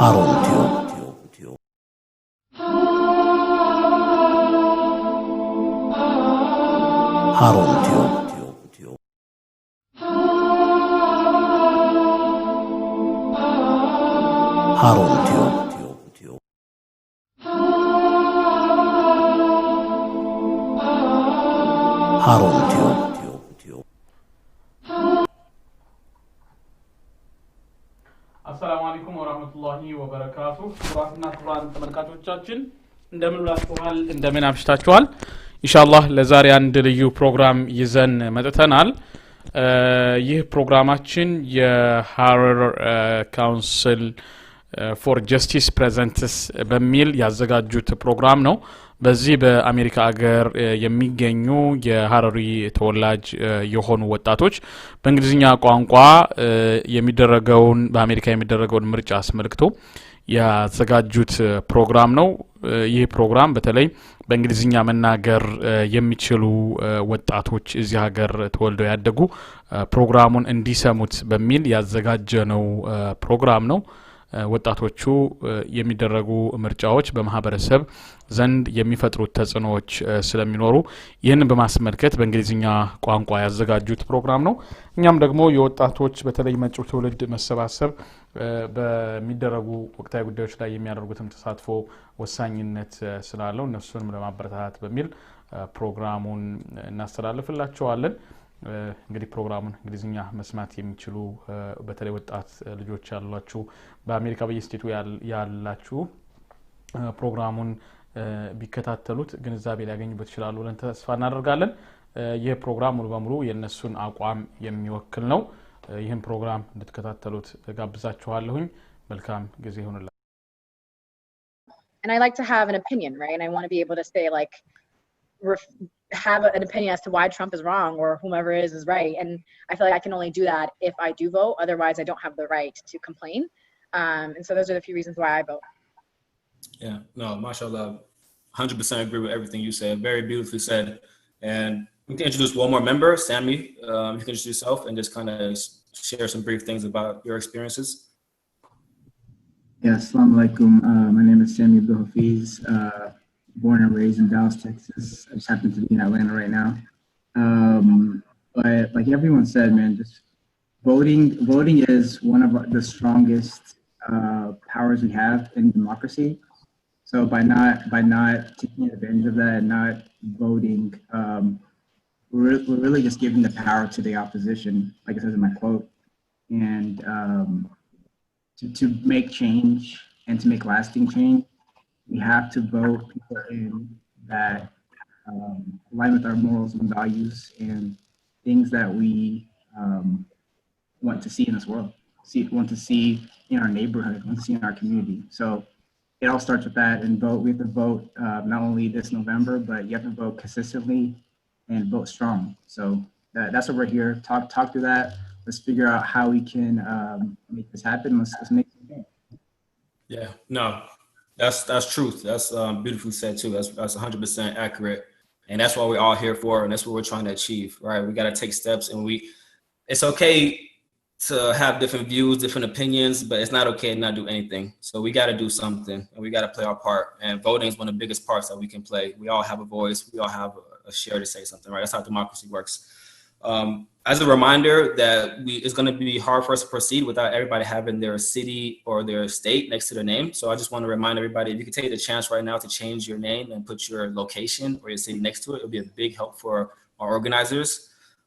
Harun السلام عليكم ورحمة الله وبركاته. ورحمة الله ተመልካቾቻችን እንደምን ውላችኋል እንደምን አምሽታችኋል? ኢንሻአላህ ለዛሬ አንድ ልዩ ፕሮግራም ይዘን መጥተናል። ይህ ፕሮግራማችን የሐረር ካውንስል ፎር ጀስቲስ ፕሬዘንትስ በሚል ያዘጋጁት ፕሮግራም ነው። በዚህ በአሜሪካ ሀገር የሚገኙ የሐረሪ ተወላጅ የሆኑ ወጣቶች በእንግሊዝኛ ቋንቋ የሚደረገውን በአሜሪካ የሚደረገውን ምርጫ አስመልክቶ ያዘጋጁት ፕሮግራም ነው። ይህ ፕሮግራም በተለይ በእንግሊዝኛ መናገር የሚችሉ ወጣቶች እዚህ ሀገር ተወልደው ያደጉ ፕሮግራሙን እንዲሰሙት በሚል ያዘጋጀነው ፕሮግራም ነው። ወጣቶቹ የሚደረጉ ምርጫዎች በማህበረሰብ ዘንድ የሚፈጥሩት ተጽዕኖዎች ስለሚኖሩ ይህንን በማስመልከት በእንግሊዝኛ ቋንቋ ያዘጋጁት ፕሮግራም ነው። እኛም ደግሞ የወጣቶች በተለይ መጪው ትውልድ መሰባሰብ በሚደረጉ ወቅታዊ ጉዳዮች ላይ የሚያደርጉትም ተሳትፎ ወሳኝነት ስላለው እነሱንም ለማበረታታት በሚል ፕሮግራሙን እናስተላልፍላችኋለን። እንግዲህ ፕሮግራሙን እንግሊዝኛ መስማት የሚችሉ በተለይ ወጣት ልጆች ያሏችሁ በአሜሪካ በየስቴቱ ያላችሁ ፕሮግራሙን ቢከታተሉት ግንዛቤ ሊያገኙበት ይችላሉ ብለን ተስፋ እናደርጋለን። ይህ ፕሮግራም ሙሉ በሙሉ የነሱን አቋም የሚወክል ነው። ይህን ፕሮግራም እንድትከታተሉት ጋብዛችኋለሁኝ። መልካም ጊዜ ይሁንላችሁ። And I like to have an opinion, right? And I want to be able to say like have an opinion as to why Trump is wrong or whomever is right. And I feel like I can only do that if I do vote. Otherwise, I don't have the right to complain. And so those are the few reasons why I vote. Yeah, no, mashallah, 100% agree with everything you said. Very beautifully said. And we can introduce one more member, Sammy. You can introduce yourself and just kind of share some brief things about your experiences. Yeah, assalamu alaikum. My name is Sammy Abdul Hafiz. Born and raised in Dallas, Texas. I just happen to be in Atlanta right now. But like everyone said, man, just voting is one of the strongest powers we have in democracy. So by not taking advantage of that and not voting, we're really just giving the power to the opposition, like it says in my quote, and to make change and to make lasting change. We have to vote people in that align with our morals and values and things that we want to see in this world, want to see in our neighborhood, want to see in our community. So it all starts with that, and vote. We have to vote not only this November, but you have to vote consistently and vote strong. So that's what we're here. Talk through that. Let's figure out how we can make this happen. Let's make it happen. Yeah, no. That's truth. That's beautifully said too. That's 100% accurate, and that's what we're all here for, and that's what we're trying to achieve. Right? We got to take steps, and it's okay to have different views, different opinions, but it's not okay to not do anything. So we got to do something, and we got to play our part. And voting is one of the biggest parts that we can play. We all have a voice. We all have a share to say something. Right? That's how democracy works. As a reminder that it's going to be hard for us to proceed without everybody having their city or their state next to their name. So I just want to remind everybody, if you could take the chance right now to change your name and put your location or your city next to it, it'll be a big help for our organizers.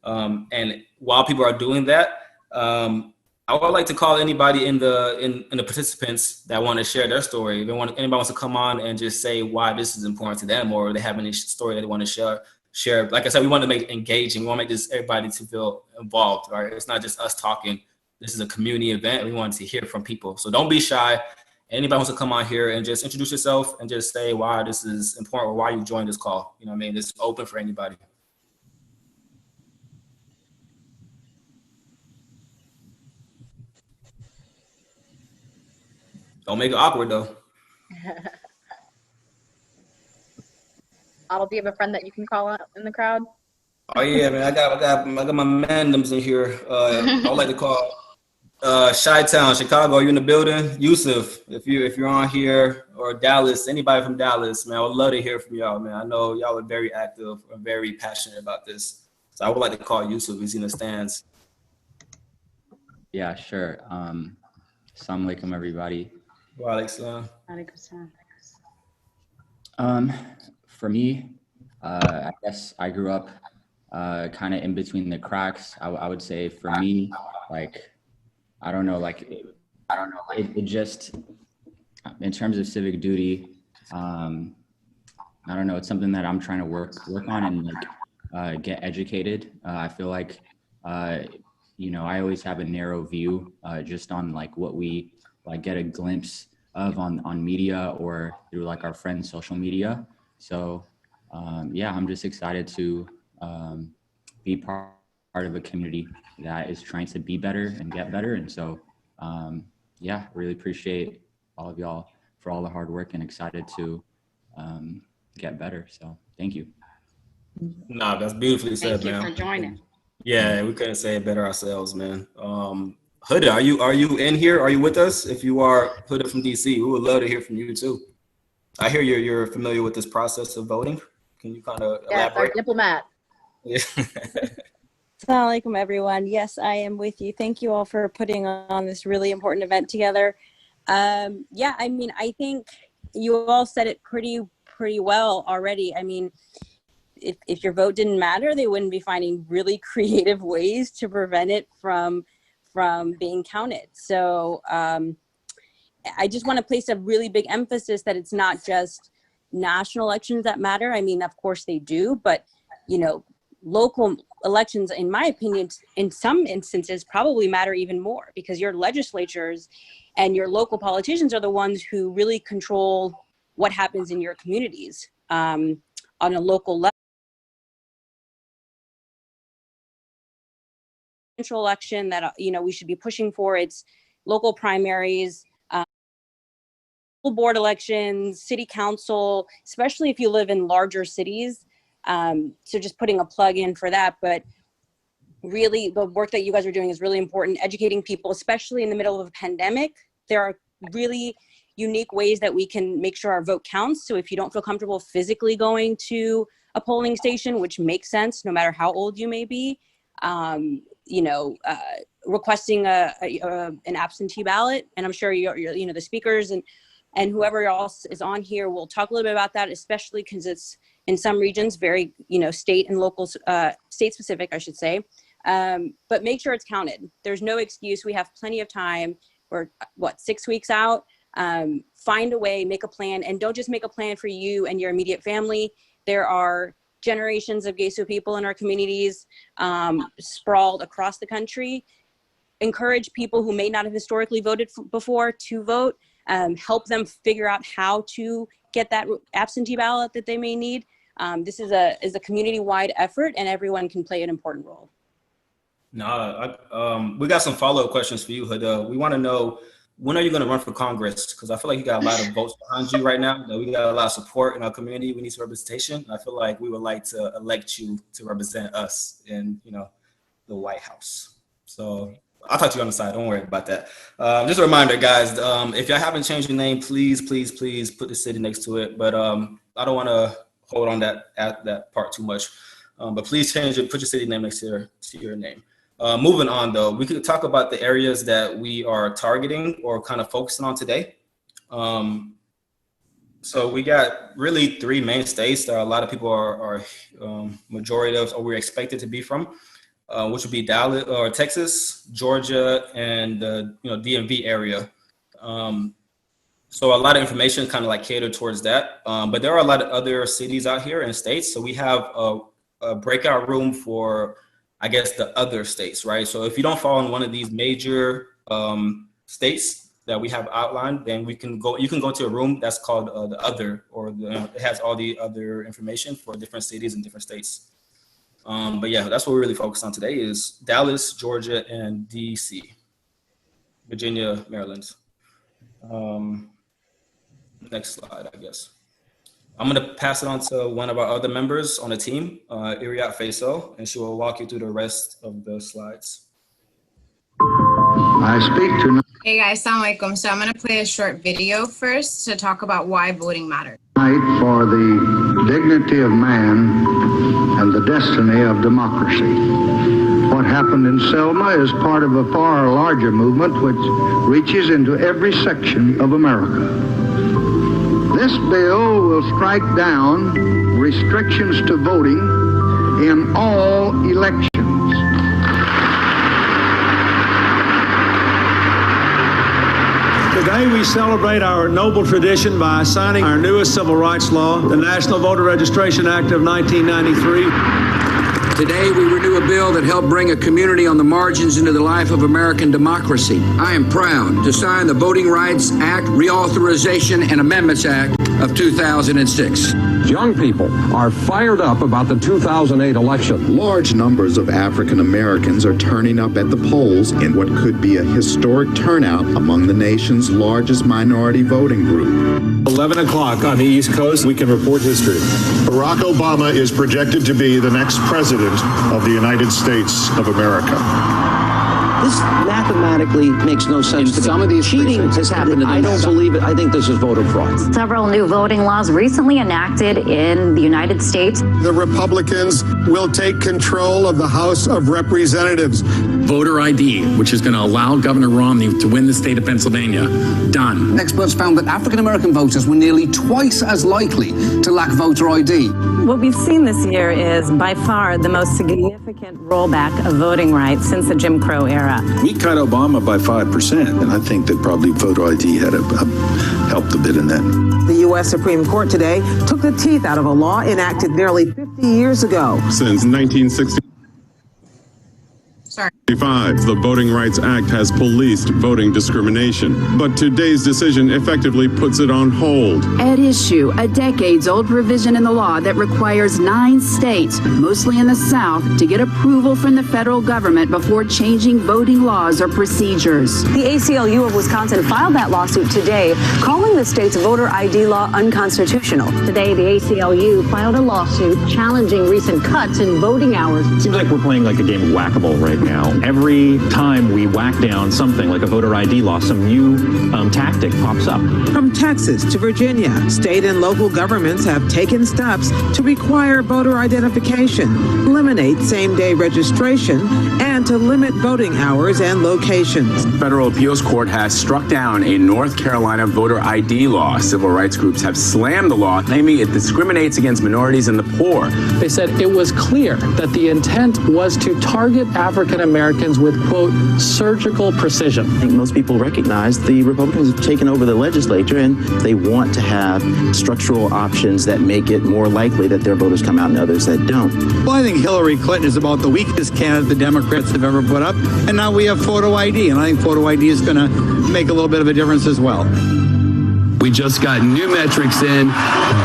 And while people are doing that, I would like to call anybody in the participants that want to share their story. If anybody wants to come on and just say why this is important to them, or they have any story that they want to share. Like I said, we want to make it engaging. We want to make everybody to feel involved, right? It's not just us talking. This is a community event. We want to hear from people. So don't be shy. Anybody wants to come on here and just introduce yourself and just say why this is important or why you joined this call. You know what I mean? It's open for anybody. Don't make it awkward though. I'll be a friend that you can call in the crowd. Oh yeah, man. I got my mandoms in here. I would like to call Chi-Town, Chicago, are you in the building? Yusuf, if you're on here, or Dallas, anybody from Dallas, man, I would love to hear from y'all, man. I know y'all are very active and very passionate about this. So I would like to call Yusuf. He's in the stands. Yeah, sure. Assalamu alaikum, everybody. Wa alaikum salam. For me, I guess I grew up kind of in between the cracks. I would say for me, like, I don't know, like, it just, in terms of civic duty, I don't know, it's something that I'm trying to work on and like get educated. I feel like, you know, I always have a narrow view just on like what we like get a glimpse of on media or through like our friends' social media. So yeah, I'm just excited to be part of a community that is trying to be better and get better. And so yeah, really appreciate all of y'all for all the hard work and excited to get better. So thank you. Nah, that's beautifully said, man. Thank you for joining. Yeah, we couldn't say it better ourselves, man. Huda, are you in here? Are you with us? If you are, Huda from DC, we would love to hear from you too. I hear you're familiar with this process of voting. Can you kind of Yes, our elaborate? diplomat. Yeah. Assalamu alaikum, everyone. Yes, I am with you. Thank you all for putting on this really important event together. Yeah, I mean, I think you all said it pretty well already. I mean, if your vote didn't matter, they wouldn't be finding really creative ways to prevent it from being counted. So I just want to place a really big emphasis that it's not just national elections that matter. I mean, of course they do, but you know, local elections, in my opinion, in some instances probably matter even more, because your legislatures and your local politicians are the ones who really control what happens in your communities on a local level. Central election that you know we should be pushing for, it's local primaries, school board elections, city council, especially if you live in larger cities. So just putting a plug in for that, but really the work that you guys are doing is really important, educating people, especially in the middle of a pandemic. There are really unique ways that we can make sure our vote counts. So if you don't feel comfortable physically going to a polling station, which makes sense no matter how old you may be, you know, requesting an absentee ballot. And I'm sure you're you know, the speakers and whoever else is on here will talk a little bit about that, especially because it's in some regions very, you know, state and local, state specific, I should say. But make sure it's counted. There's no excuse. We have plenty of time. We're 6 weeks out. Find a way, make a plan, and don't just make a plan for you and your immediate family. There are generations of Gesu people in our communities sprawled across the country. Encourage people who may not have historically voted before to vote. Help them figure out how to get that absentee ballot that they may need. This is a community-wide effort, and everyone can play an important role. No, we got some follow-up questions for you, Huda. We want to know, when are you going to run for Congress? Because I feel like you got a lot of votes behind you right now. That we got a lot of support in our community. We need some representation. I feel like we would like to elect you to represent us in, you know, the White House. So I'll talk to you on the side. Don't worry about that. Just a reminder, guys. If y'all haven't changed your name, please put the city next to it. But I don't want to hold on that part too much. But please change it. Put your city name next to your name. Moving on, though, we could talk about the areas that we are targeting or kind of focusing on today. So we got really 3 main states that a lot of people are majority of, or we're expected to be from, which would be Dallas or Texas, Georgia, and the DMV area. So a lot of information kind of like catered towards that. But there are a lot of other cities out here and states. So we have a breakout room for, I guess, the other states, right? So if you don't fall in one of these major states that we have outlined, then you can go to a room that's called the other, or it has all the other information for different cities and different states. But yeah, that's what we're really focused on today is Dallas, Georgia, and DC, Virginia, Maryland. Next slide, I guess. I'm going to pass it on to one of our other members on the team, Iriat Faisal, and she will walk you through the rest of the slides. I speak tonight Hey guys, assalamu alaikum. So I'm going to play a short video first to talk about why voting matters. for the dignity of man and the destiny of democracy. What happened in Selma is part of a far larger movement which reaches into every section of America. This bill will strike down restrictions to voting in all elections. Today we celebrate our noble tradition by signing our newest civil rights law, the National Voter Registration Act of 1993. Today, we renew a bill that helped bring a community on the margins into the life of American democracy. I am proud to sign the Voting Rights Act Reauthorization and Amendments Act of 2006. Young people are fired up about the 2008 election. Large numbers of African Americans are turning up at the polls in what could be a historic turnout among the nation's largest minority voting group. 11 o'clock on the East Coast, we can report history. Barack Obama is projected to be the next president of the United States of America. This mathematically makes no sense. Some of these cheating has happened. I don't believe it. I think this is voter fraud. Several new voting laws recently enacted in the United States. The Republicans will take control of the House of Representatives. Voter ID, which is going to allow Governor Romney to win the state of Pennsylvania. Done. Experts found that African American voters were nearly twice as likely to lack voter ID. What we've seen this year is by far the most significant rollback of voting rights since the Jim Crow era. We cut Obama by 5%, and I think that probably voter ID had helped a bit in that. The U.S. Supreme Court today took the teeth out of a law enacted nearly 50 years ago. Since 1960. Sorry. The Voting Rights Act has policed voting discrimination, but today's decision effectively puts it on hold. At issue, a decades-old provision in the law that requires 9 states, mostly in the South, to get approval from the federal government before changing voting laws or procedures. The ACLU of Wisconsin filed that lawsuit today, calling the state's voter ID law unconstitutional. Today, the ACLU filed a lawsuit challenging recent cuts in voting hours. Seems like we're playing like a game of whack-a-mole right now. Every time we whack down something like a voter ID law, some new tactic pops up. From Texas to Virginia, state and local governments have taken steps to require voter identification, eliminate same-day registration, and to limit voting hours and locations. Federal Appeals Court has struck down a North Carolina voter ID law. Civil rights groups have slammed the law, claiming it discriminates against minorities and the poor. They said it was clear that the intent was to target African Americans with, quote, surgical precision. I think most people recognize the Republicans have taken over the legislature and they want to have structural options that make it more likely that their voters come out and others that don't. Well, I think Hillary Clinton is about the weakest candidate the Democrats have ever put up. And now we have photo ID, and I think photo ID is going to make a little bit of a difference as well. We just got new metrics in.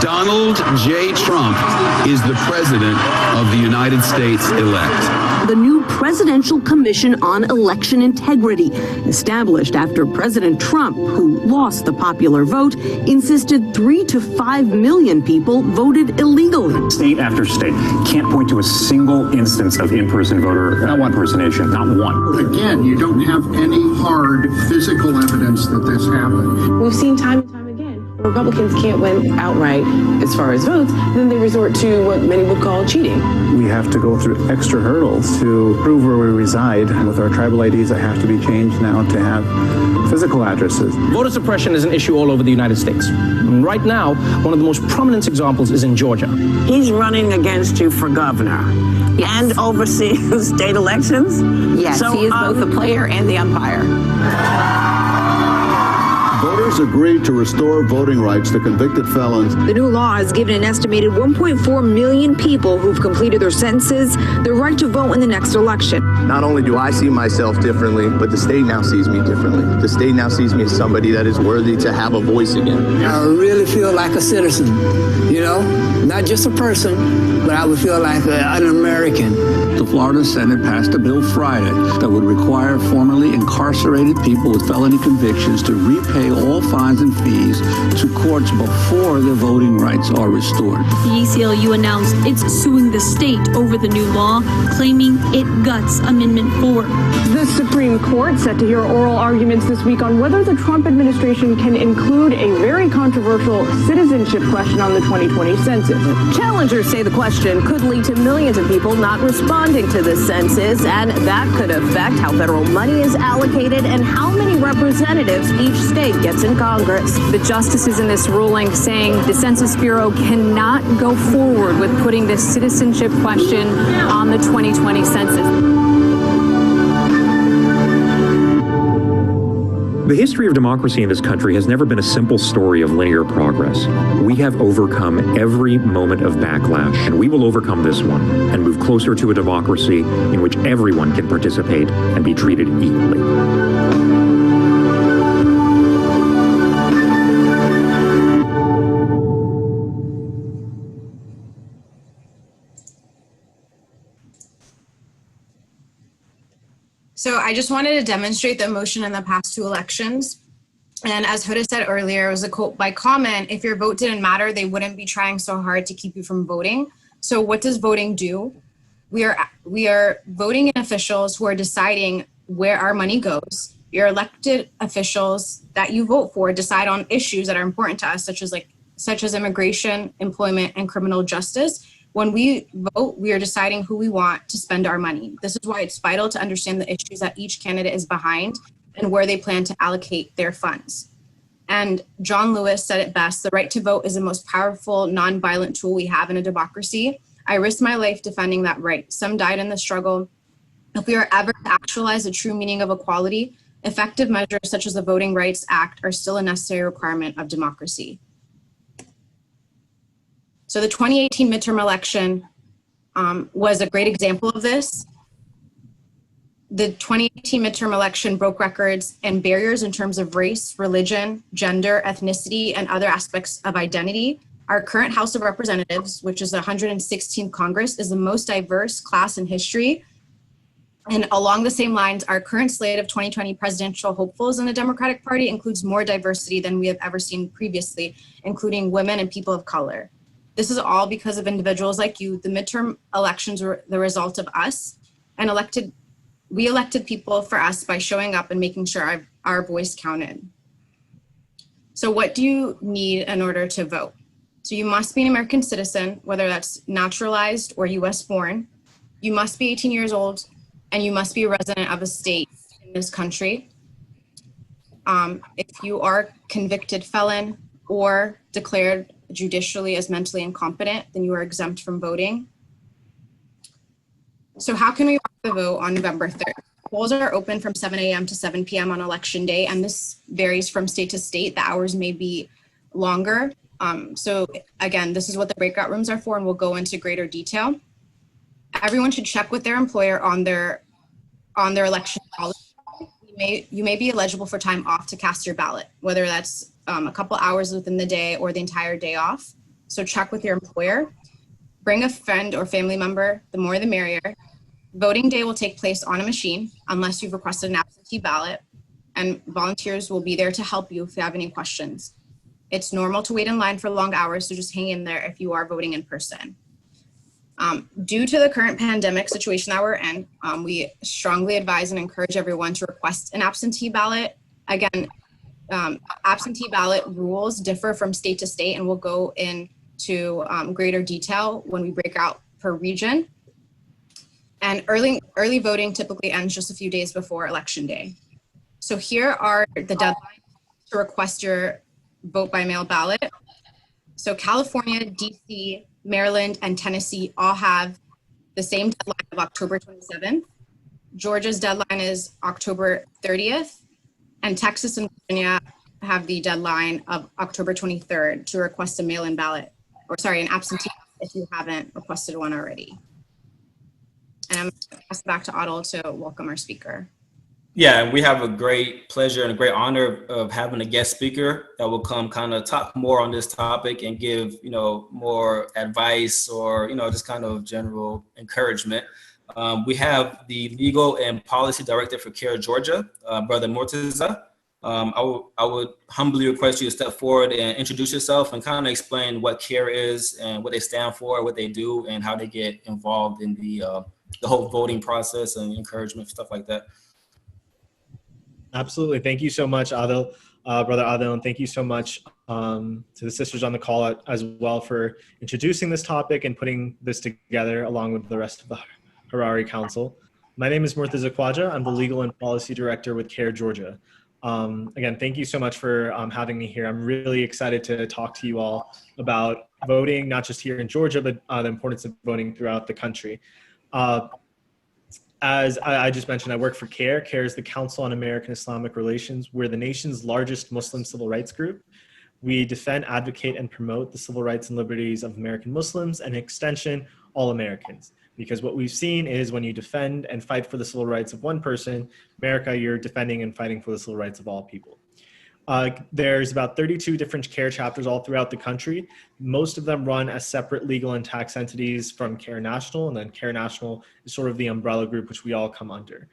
Donald J. Trump is the president of the United States elect. The new Presidential Commission on Election Integrity, established after President Trump, who lost the popular vote, insisted 3 to 5 million people voted illegally. State after state can't point to a single instance of in-person voter impersonation, not one. Again, you don't have any hard physical evidence that this happened. We've seen time and time again, Republicans can't win outright as far as votes, then they resort to what many would call cheating. We have to go through extra hurdles to prove where we reside. With our tribal IDs that have to be changed now to have physical addresses. Voter suppression is an issue all over the United States. And right now, one of the most prominent examples is in Georgia. He's running against you for governor and overseeing state elections. Yes, so, he is both the player and the umpire. Voters agreed to restore voting rights to convicted felons. The new law has given an estimated 1.4 million people who've completed their sentences the right to vote in the next election. Not only do I see myself differently, but the state now sees me differently. The state now sees me as somebody that is worthy to have a voice again. I really feel like a citizen, you know, not just a person, but I would feel like an American. The Florida Senate passed a bill Friday that would require formerly incarcerated people with felony convictions to repay all fines and fees to courts before their voting rights are restored. The ACLU announced it's suing the state over the new law, claiming it guts Amendment 4. The Supreme Court set to hear oral arguments this week on whether the Trump administration can include a very controversial citizenship question on the 2020 census. Challengers say the question could lead to millions of people not responding to the census, and that could affect how federal money is allocated and how many representatives each state gets in Congress. The justices in this ruling saying the Census Bureau cannot go forward with putting this citizenship question on the 2020 census. The history of democracy in this country has never been a simple story of linear progress. We have overcome every moment of backlash, and we will overcome this one and move closer to a democracy in which everyone can participate and be treated equally. So I just wanted to demonstrate the emotion in the past 2 elections. And as Huda said earlier, it was a quote by comment, if your vote didn't matter, they wouldn't be trying so hard to keep you from voting. So what does voting do? We are voting in officials who are deciding where our money goes. Your elected officials that you vote for decide on issues that are important to us, such as immigration, employment, and criminal justice. When we vote, we are deciding who we want to spend our money. This is why it's vital to understand the issues that each candidate is behind and where they plan to allocate their funds. And John Lewis said it best, the right to vote is the most powerful, non-violent tool we have in a democracy. I risked my life defending that right. Some died in the struggle. If we are ever to actualize the true meaning of equality, effective measures such as the Voting Rights Act are still a necessary requirement of democracy. So the 2018 midterm election was a great example of this. The 2018 midterm election broke records and barriers in terms of race, religion, gender, ethnicity, and other aspects of identity. Our current House of Representatives, which is the 116th Congress, is the most diverse class in history. And along the same lines, our current slate of 2020 presidential hopefuls in the Democratic Party includes more diversity than we have ever seen previously, including women and people of color. This is all because of individuals like you. The midterm elections were the result of us, and we elected people for us by showing up and making sure our voice counted. So what do you need in order to vote? So you must be an American citizen, whether that's naturalized or US born. You must be 18 years old, and you must be a resident of a state in this country. If you are convicted felon or declared judicially as mentally incompetent, then you are exempt from voting. So how can we mark the vote on November 3rd? Polls are open from 7 a.m. to 7 p.m. on election day, and this varies from state to state. The hours may be longer. So again, this is what the breakout rooms are for, and we'll go into greater detail. Everyone should check with their employer on their election policy. You may be eligible for time off to cast your ballot, whether that's a couple hours within the day or the entire day off. So check with your employer. Bring a friend or family member, the more the merrier. Voting day will take place on a machine unless you've requested an absentee ballot, and volunteers will be there to help you if you have any questions. It's normal to wait in line for long hours, so just hang in there if you are voting in person. Due to the current pandemic situation that we're in, we strongly advise and encourage everyone to request an absentee ballot. Again, absentee ballot rules differ from state to state, and we'll go into greater detail when we break out per region. And early voting typically ends just a few days before election day. So here are the deadlines to request your vote by mail ballot. So California, DC, Maryland, and Tennessee all have the same deadline of October 27th. Georgia's deadline is October 30th, and Texas and Virginia have the deadline of October 23rd to request a mail-in ballot, an absentee if you haven't requested one already. And I'm going to pass it back to Otto to welcome our speaker. Yeah, we have a great pleasure and a great honor of having a guest speaker that will come kind of talk more on this topic and give, more advice or, just kind of general encouragement. We have the Legal and Policy Director for CARE Georgia, Brother Morteza. I would humbly request you to step forward and introduce yourself and kind of explain what CARE is and what they stand for, what they do, and how they get involved in the whole voting process and encouragement, stuff like that. Absolutely. Thank you so much, Adil, Brother Adil, and thank you so much to the sisters on the call as well for introducing this topic and putting this together along with the rest of the Harari Council. My name is Murtha Zakwaja. I'm the Legal and Policy Director with CARE Georgia. Again, thank you so much for having me here. I'm really excited to talk to you all about voting, not just here in Georgia, but the importance of voting throughout the country. As I just mentioned, I work for CARE. CARE is the Council on American Islamic Relations. We're the nation's largest Muslim civil rights group. We defend, advocate, and promote the civil rights and liberties of American Muslims and, in extension, all Americans. Because what we've seen is when you defend and fight for the civil rights of one person, America, you're defending and fighting for the civil rights of all people. There's about 32 different CARE chapters all throughout the country. Most of them run as separate legal and tax entities from CARE National, and then CARE National is sort of the umbrella group which we all come under,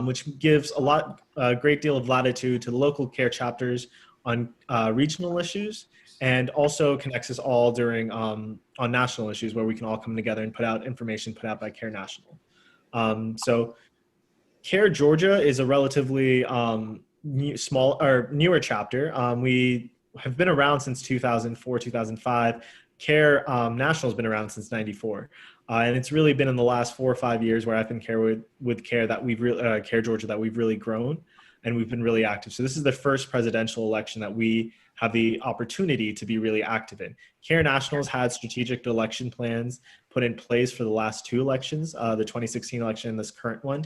which gives a great deal of latitude to the local CARE chapters on regional issues, and also connects us all during on national issues where we can all come together and put out information put out by CARE National. So CARE Georgia is a relatively newer chapter. We have been around since 2004, 2005. CARE National has been around since '94, and it's really been in the last 4 or 5 years where I've been with CARE that we've CARE Georgia that we've really grown, and we've been really active. So this is the first presidential election that we have the opportunity to be really active in. CARE National's had strategic election plans put in place for the last 2 elections, the 2016 election and this current one.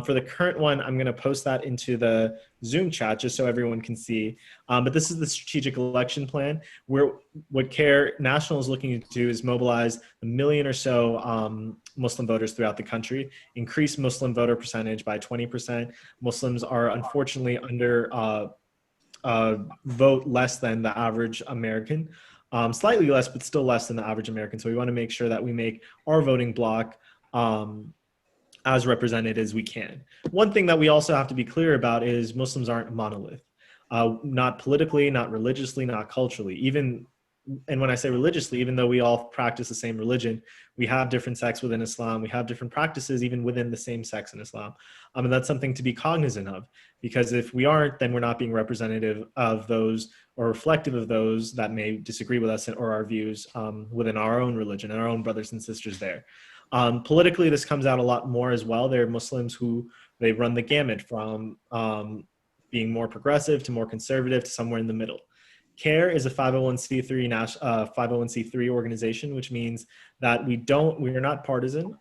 For the current one, I'm going to post that into the Zoom chat just so everyone can see. But this is the strategic election plan, where what CARE National is looking to do is mobilize 1 million or so Muslim voters throughout the country, increase Muslim voter percentage by 20%. Muslims are unfortunately vote less than the average American, slightly less, but still less than the average American. So we want to make sure that we make our voting bloc as represented as we can. One thing that we also have to be clear about is Muslims aren't a monolith, not politically, not religiously, not culturally. And when I say religiously, even though we all practice the same religion, we have different sects within Islam. We have different practices even within the same sects in Islam. And that's something to be cognizant of, because if we aren't, then we're not being representative of those or reflective of those that may disagree with us or our views within our own religion and our own brothers and sisters there. Politically, this comes out a lot more as well. There are Muslims who they run the gamut from being more progressive to more conservative to somewhere in the middle. CARE is a 501c3 organization, which means that we are not partisan.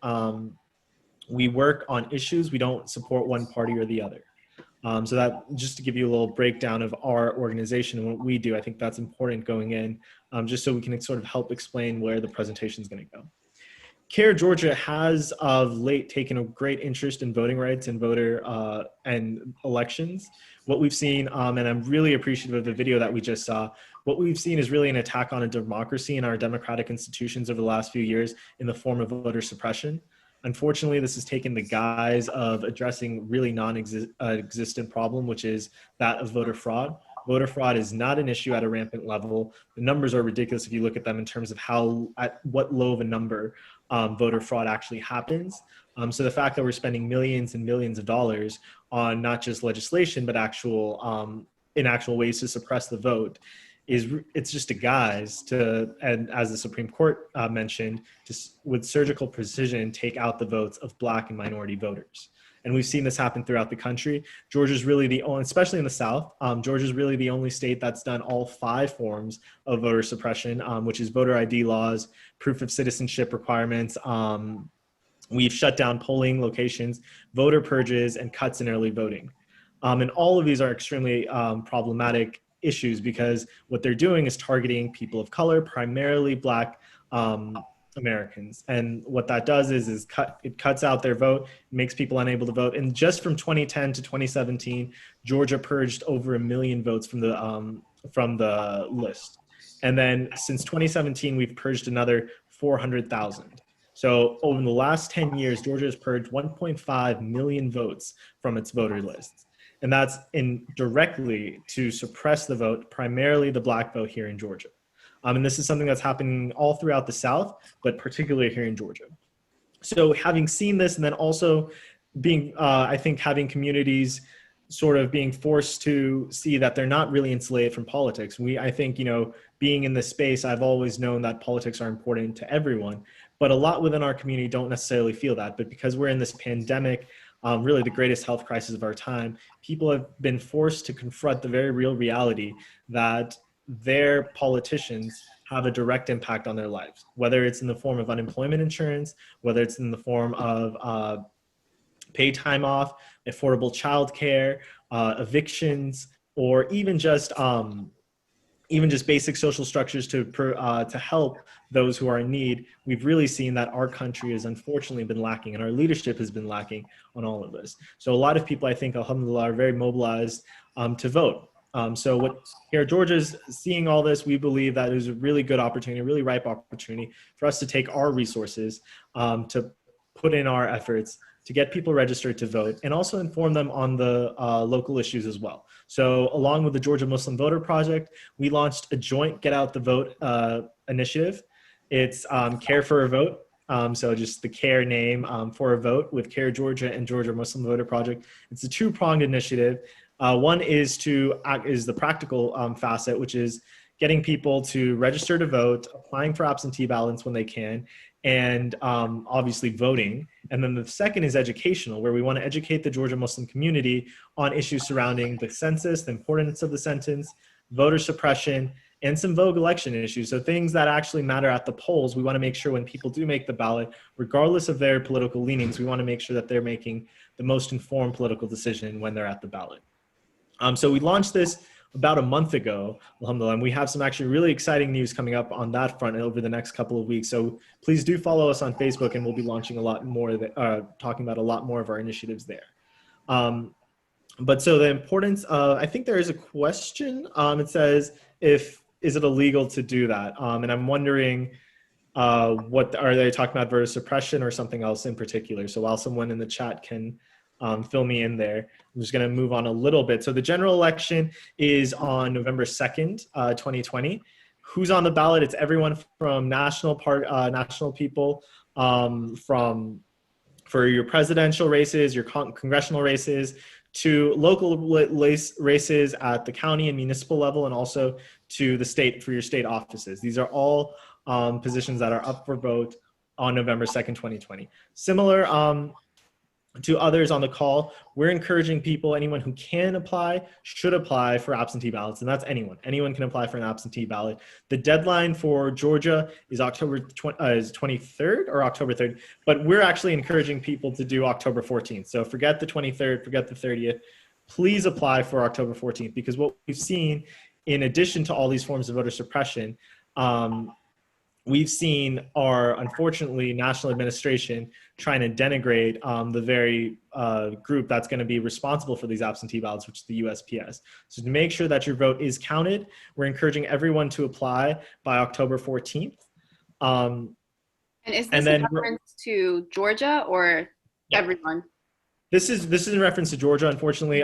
We work on issues. We don't support one party or the other. So that, just to give you a little breakdown of our organization and what we do, I think that's important going in, just so we can sort of help explain where the presentation is going to go. CARE Georgia has of late taken a great interest in voting rights and voter and elections. What we've seen, and I'm really appreciative of the video that we just saw, what we've seen is really an attack on a democracy and our democratic institutions over the last few years in the form of voter suppression. Unfortunately, this has taken the guise of addressing really non-existent problem, which is that of voter fraud. Voter fraud is not an issue at a rampant level. The numbers are ridiculous if you look at them in terms of at what low of a number voter fraud actually happens. So the fact that we're spending millions and millions of dollars on not just legislation, but in actual ways to suppress the vote it's just a guise to, and as the Supreme Court mentioned, just with surgical precision, take out the votes of Black and minority voters. And we've seen this happen throughout the country. Georgia's really the only, especially in the South, Georgia's really the only state that's done all 5 forms of voter suppression, which is voter ID laws, proof of citizenship requirements. We've shut down polling locations, voter purges, and cuts in early voting. And all of these are extremely problematic issues because what they're doing is targeting people of color, primarily Black Americans. And what that does is it cuts out their vote, makes people unable to vote. And just from 2010 to 2017, Georgia purged over 1 million votes from the list. And then since 2017, we've purged another 400,000. So over the last 10 years, Georgia has purged 1.5 million votes from its voter lists. And that's directly to suppress the vote, primarily the Black vote here in Georgia. And this is something that's happening all throughout the South, but particularly here in Georgia. So having seen this, and then also being, I think having communities sort of being forced to see that they're not really insulated from politics. I think, being in this space, I've always known that politics are important to everyone, but a lot within our community don't necessarily feel that. But because we're in this pandemic, really the greatest health crisis of our time, people have been forced to confront the very real reality that their politicians have a direct impact on their lives, whether it's in the form of unemployment insurance, whether it's in the form of paid time off, affordable childcare, evictions, or even just basic social structures to help those who are in need. We've really seen that our country has unfortunately been lacking, and our leadership has been lacking on all of this. So a lot of people, I think, alhamdulillah, are very mobilized to vote. So what here, Georgia's seeing all this, we believe that it is a really good opportunity, a really ripe opportunity for us to take our resources, to put in our efforts to get people registered to vote, and also inform them on the local issues as well. So along with the Georgia Muslim Voter Project, we launched a joint Get Out the Vote initiative. It's Care for a Vote. So just the CARE name for a vote with CARE Georgia and Georgia Muslim Voter Project. It's a two-pronged initiative. One is the practical facet, which is getting people to register to vote, applying for absentee ballots when they can, and obviously voting. And then the second is educational, where we want to educate the Georgia Muslim community on issues surrounding the census, the importance of the census, voter suppression, and some vogue election issues. So things that actually matter at the polls. We want to make sure when people do make the ballot, regardless of their political leanings, we want to make sure that they're making the most informed political decision when they're at the ballot. So we launched this about a month ago, alhamdulillah, and we have some actually really exciting news coming up on that front over the next couple of weeks. So please do follow us on Facebook, and we'll be launching a lot more, talking about a lot more of our initiatives there. But so the importance of, I think there is a question. It says, is it illegal to do that? And I'm wondering, what are they talking about, voter suppression or something else in particular? So while someone in the chat can fill me in there, I'm just going to move on a little bit. So the general election is on November 2nd, 2020. Who's on the ballot? It's everyone from national people, for your presidential races, your congressional races, to local races at the county and municipal level, and also to the state for your state offices. These are all positions that are up for vote on November 2nd, 2020. Similar to others on the call, we're encouraging people, anyone who can apply, should apply for absentee ballots, and that's anyone. Anyone can apply for an absentee ballot. The deadline for Georgia is October 23rd or October 3rd, but we're actually encouraging people to do October 14th. So forget the 23rd, forget the 30th. Please apply for October 14th, because what we've seen, in addition to all these forms of voter suppression, we've seen our, unfortunately, national administration trying to denigrate the very group that's going to be responsible for these absentee ballots, which is the USPS. So to make sure that your vote is counted, we're encouraging everyone to apply by October 14th. And is this in reference to Georgia or everyone? This is in reference to Georgia, unfortunately.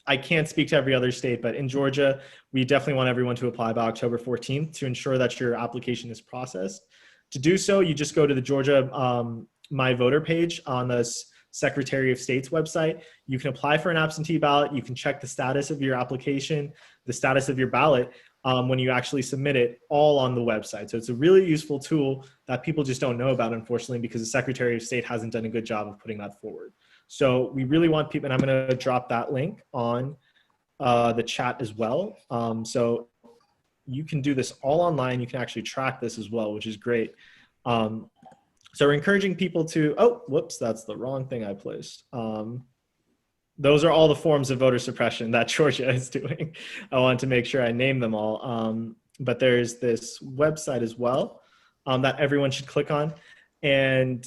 I can't speak to every other state, but in Georgia, we definitely want everyone to apply by October 14th to ensure that your application is processed. To do so, you just go to the Georgia My Voter page on the Secretary of State's website. You can apply for an absentee ballot. You can check the status of your application, the status of your ballot when you actually submit it, all on the website. So it's a really useful tool that people just don't know about, unfortunately, because the Secretary of State hasn't done a good job of putting that forward. So we really want people, and I'm going to drop that link on the chat as well. So you can do this all online. You can actually track this as well, which is great. So we're encouraging people to, oh, whoops, that's the wrong thing I placed. Those are all the forms of voter suppression that Georgia is doing. I wanted to make sure I name them all. But there's this website as well that everyone should click on. And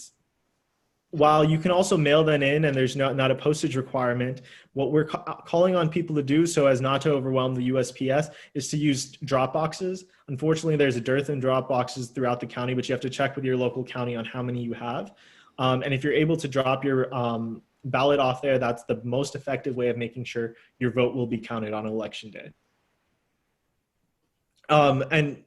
while you can also mail them in, and there's not a postage requirement, what we're calling on people to do, so as not to overwhelm the USPS, is to use drop boxes. Unfortunately, there's a dearth in drop boxes throughout the county, but you have to check with your local county on how many you have. And if you're able to drop your ballot off there, that's the most effective way of making sure your vote will be counted on election day. And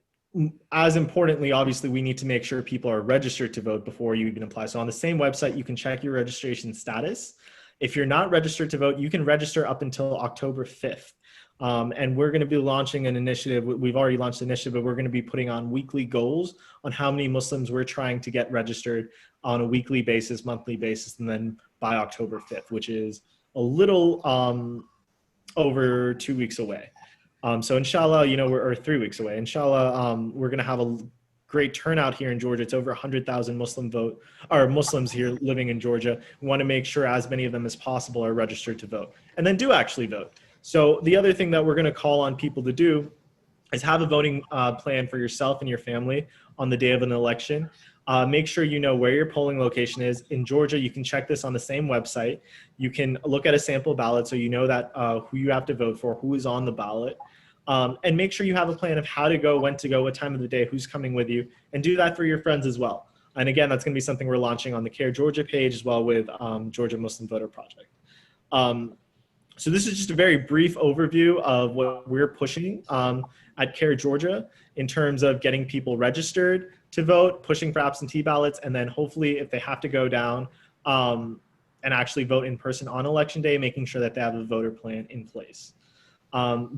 as importantly, obviously, we need to make sure people are registered to vote before you even apply. So on the same website, you can check your registration status. If you're not registered to vote, you can register up until October 5th. And we're going to be launching an initiative. We've already launched an initiative, but we're going to be putting on weekly goals on how many Muslims we're trying to get registered on a weekly basis, monthly basis, and then by October 5th, which is a little over 2 weeks away. So inshallah, we're 3 weeks away. Inshallah, we're going to have a great turnout here in Georgia. It's over 100,000 Muslims here living in Georgia. We want to make sure as many of them as possible are registered to vote, and then do actually vote. So the other thing that we're going to call on people to do is have a voting plan for yourself and your family on the day of an election. Make sure you know where your polling location is. In Georgia, you can check this on the same website. You can look at a sample ballot so you know that who you have to vote for, who is on the ballot. And make sure you have a plan of how to go, when to go, what time of the day, who's coming with you, and do that for your friends as well. And again, that's going to be something we're launching on the CARE Georgia page as well with Georgia Muslim Voter Project. So this is just a very brief overview of what we're pushing at CARE Georgia in terms of getting people registered to vote, pushing for absentee ballots, and then hopefully if they have to go down and actually vote in person on election day, making sure that they have a voter plan in place.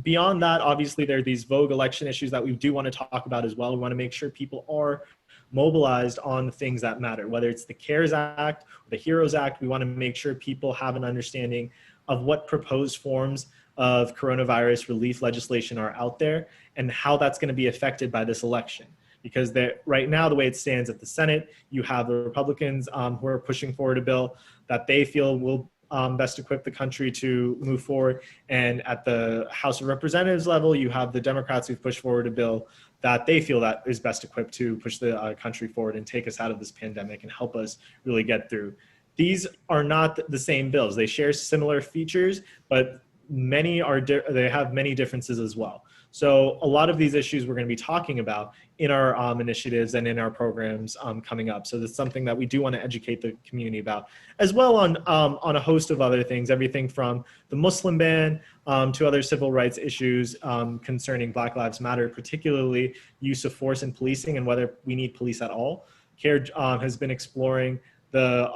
Beyond that, obviously there are these vogue election issues that we do want to talk about as well. We want to make sure people are mobilized on the things that matter, whether it's the CARES Act or the HEROES Act. We want to make sure people have an understanding of what proposed forms of coronavirus relief legislation are out there and how that's going to be affected by this election. Because right now, the way it stands at the Senate, you have the Republicans who are pushing forward a bill that they feel will best equip the country to move forward. And at the House of Representatives level, you have the Democrats who've pushed forward a bill that they feel that is best equipped to push the country forward and take us out of this pandemic and help us really get through. These are not the same bills. They share similar features, but they have many differences as well. So a lot of these issues we're going to be talking about in our initiatives and in our programs coming up. So that's something that we do want to educate the community about, as well on a host of other things, everything from the Muslim ban to other civil rights issues concerning Black Lives Matter, particularly use of force in policing and whether we need police at all. CARE has been exploring the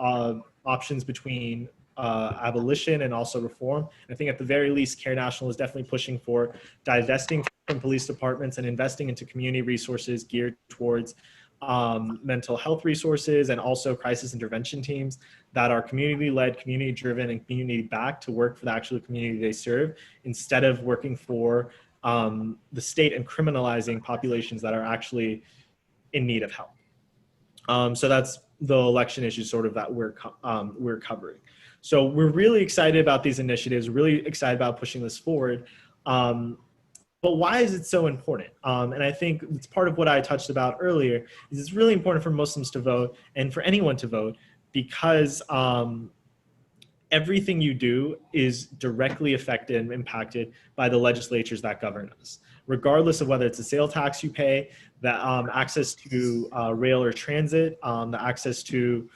options between abolition and also reform. I think at the very least, CARE National is definitely pushing for divesting from police departments and investing into community resources geared towards mental health resources and also crisis intervention teams that are community-led, community-driven, and community-backed to work for the actual community they serve instead of working for the state and criminalizing populations that are actually in need of help. So that's the election issues sort of that we're covering. So we're really excited about these initiatives, really excited about pushing this forward. But why is it so important? And I think it's part of what I touched about earlier, is it's really important for Muslims to vote and for anyone to vote because everything you do is directly affected and impacted by the legislatures that govern us. Regardless of whether it's a sales tax you pay, the access to rail or transit, the access to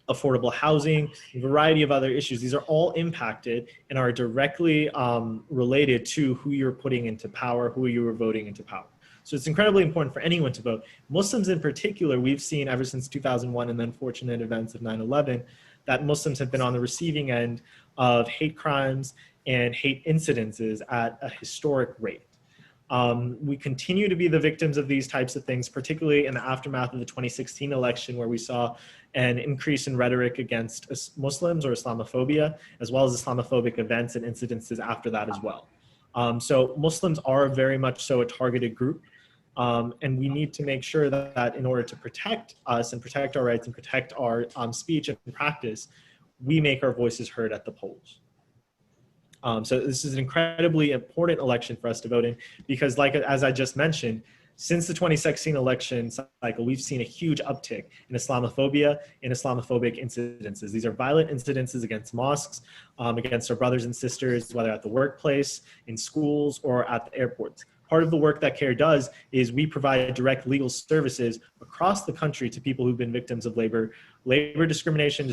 affordable housing, a variety of other issues. These are all impacted and are directly related to who you're putting into power, who you are voting into power. So it's incredibly important for anyone to vote. Muslims in particular, we've seen ever since 2001 and the unfortunate events of 9/11, that Muslims have been on the receiving end of hate crimes and hate incidences at a historic rate. We continue to be the victims of these types of things, particularly in the aftermath of the 2016 election, where we saw an increase in rhetoric against Muslims or Islamophobia, as well as Islamophobic events and incidences after that as well. So Muslims are very much so a targeted group, and we need to make sure that in order to protect us and protect our rights and protect our speech and practice, we make our voices heard at the polls. So this is an incredibly important election for us to vote in because, as I just mentioned, since the 2016 election cycle, we've seen a huge uptick in Islamophobia and Islamophobic incidences. These are violent incidences against mosques, against our brothers and sisters, whether at the workplace, in schools, or at the airports. Part of the work that CARE does is we provide direct legal services across the country to people who've been victims of labor discrimination,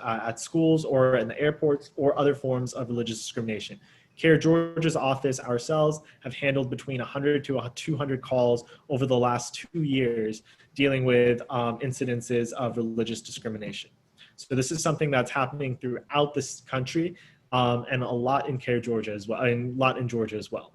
at schools or in the airports, or other forms of religious discrimination. CARE Georgia's office, ourselves, have handled between 100 to 200 calls over the last 2 years dealing with incidences of religious discrimination. So this is something that's happening throughout this country, and a lot in Georgia as well, and a lot in Georgia as well.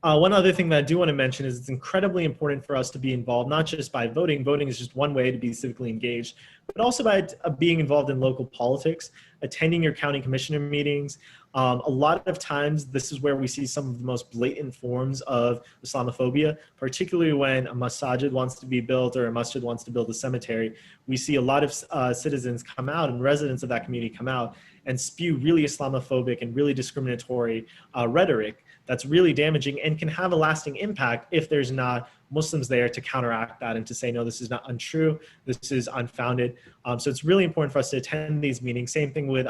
One other thing that I do want to mention is it's incredibly important for us to be involved, not just by voting. Voting is just one way to be civically engaged, but also by being involved in local politics, attending your county commissioner meetings. A lot of times, this is where we see some of the most blatant forms of Islamophobia, particularly when a masjid wants to be built or a masjid wants to build a cemetery. We see a lot of citizens come out and residents of that community come out and spew really Islamophobic and really discriminatory rhetoric that's really damaging and can have a lasting impact if there's not Muslims there to counteract that and to say, no, this is not untrue, this is unfounded. So it's really important for us to attend these meetings. Same thing with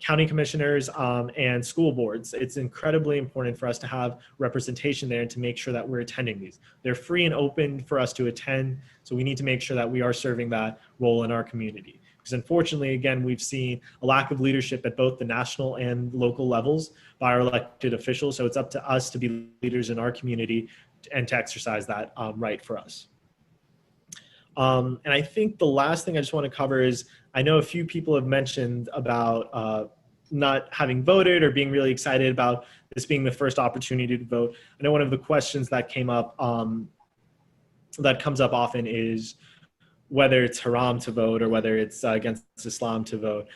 county commissioners and school boards. It's incredibly important for us to have representation there and to make sure that we're attending these. They're free and open for us to attend, so we need to make sure that we are serving that role in our community. Because unfortunately, again, we've seen a lack of leadership at both the national and local levels by our elected officials, so it's up to us to be leaders in our community and to exercise that right for us. And I think the last thing I just want to cover is, I know a few people have mentioned about not having voted or being really excited about this being the first opportunity to vote. I know one of the questions that came up, that comes up often is whether it's haram to vote or whether it's against Islam to vote.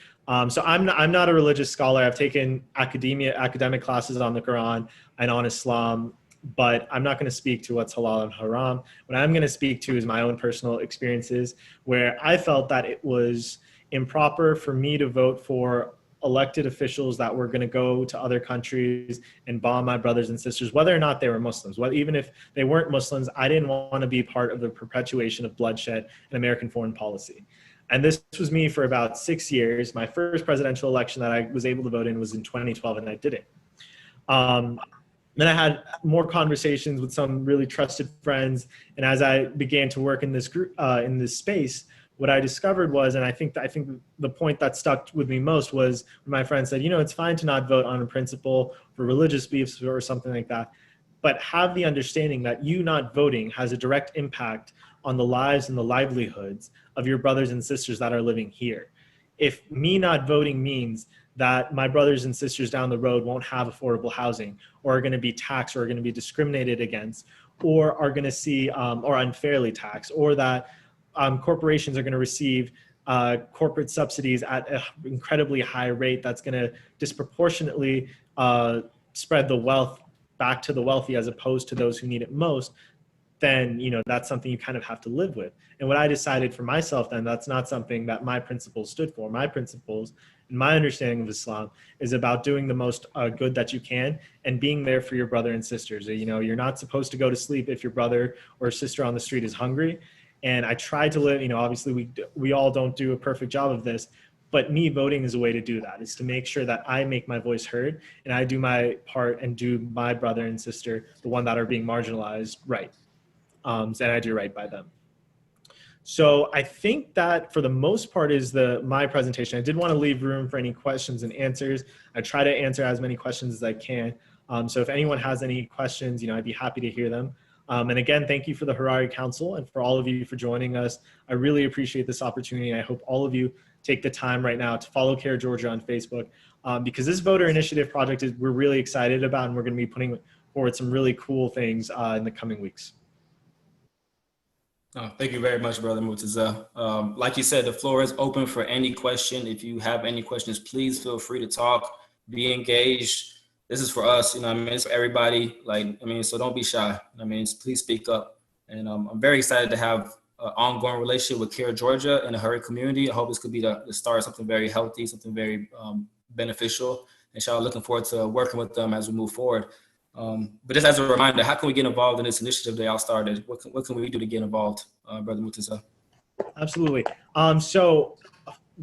So I'm not a religious scholar. I've taken academic classes on the Quran and on Islam, but I'm not going to speak to what's halal and haram. What I'm going to speak to is my own personal experiences where I felt that it was improper for me to vote for elected officials that were going to go to other countries and bomb my brothers and sisters, whether or not they were Muslims. Well, even if they weren't Muslims, I didn't want to be part of the perpetuation of bloodshed in American foreign policy. And this was me for about 6 years. My first presidential election that I was able to vote in was in 2012, and I didn't. Then I had more conversations with some really trusted friends, and as I began to work in this group, in this space, what I discovered was, and I think the point that stuck with me most was when my friend said, you know, it's fine to not vote on a principle for religious beliefs or something like that, but have the understanding that you not voting has a direct impact on the lives and the livelihoods of your brothers and sisters that are living here. If me not voting means that my brothers and sisters down the road won't have affordable housing, or are going to be taxed, or are going to be discriminated against, or are going to see, or unfairly taxed, or that corporations are going to receive corporate subsidies at an incredibly high rate that's going to disproportionately spread the wealth back to the wealthy as opposed to those who need it most, then, you know, that's something you kind of have to live with. And what I decided for myself then, that's not something that my principles stood for. My principles and my understanding of Islam is about doing the most good that you can and being there for your brother and sisters. You know, you're not supposed to go to sleep if your brother or sister on the street is hungry. And I try to live, you know, obviously we all don't do a perfect job of this, but me voting is a way to do that, is to make sure that I make my voice heard and I do my part and do my brother and sister, the one that are being marginalized, right. And I do right by them. So I think that for the most part is my presentation. I did want to leave room for any questions and answers. I try to answer as many questions as I can. So if anyone has any questions, you know, I'd be happy to hear them. And again, thank you for the Harari Council and for all of you for joining us. I really appreciate this opportunity. And I hope all of you take the time right now to follow Care Georgia on Facebook, because this voter initiative project we're really excited about, and we're going to be putting forward some really cool things in the coming weeks. Oh, thank you very much, Brother Murtaza. Like you said, the floor is open for any question. If you have any questions, please feel free to talk, be engaged. This is for us, you know, I mean, it's for everybody. Like, I mean, so don't be shy. I mean, please speak up. And I'm very excited to have an ongoing relationship with Care Georgia and the Harari community. I hope this could be the start of something very healthy, something very beneficial. Inshallah, looking forward to working with them as we move forward. But just as a reminder, how can we get involved in this initiative that y'all started? What can we do to get involved, Brother Murtaza? Absolutely. So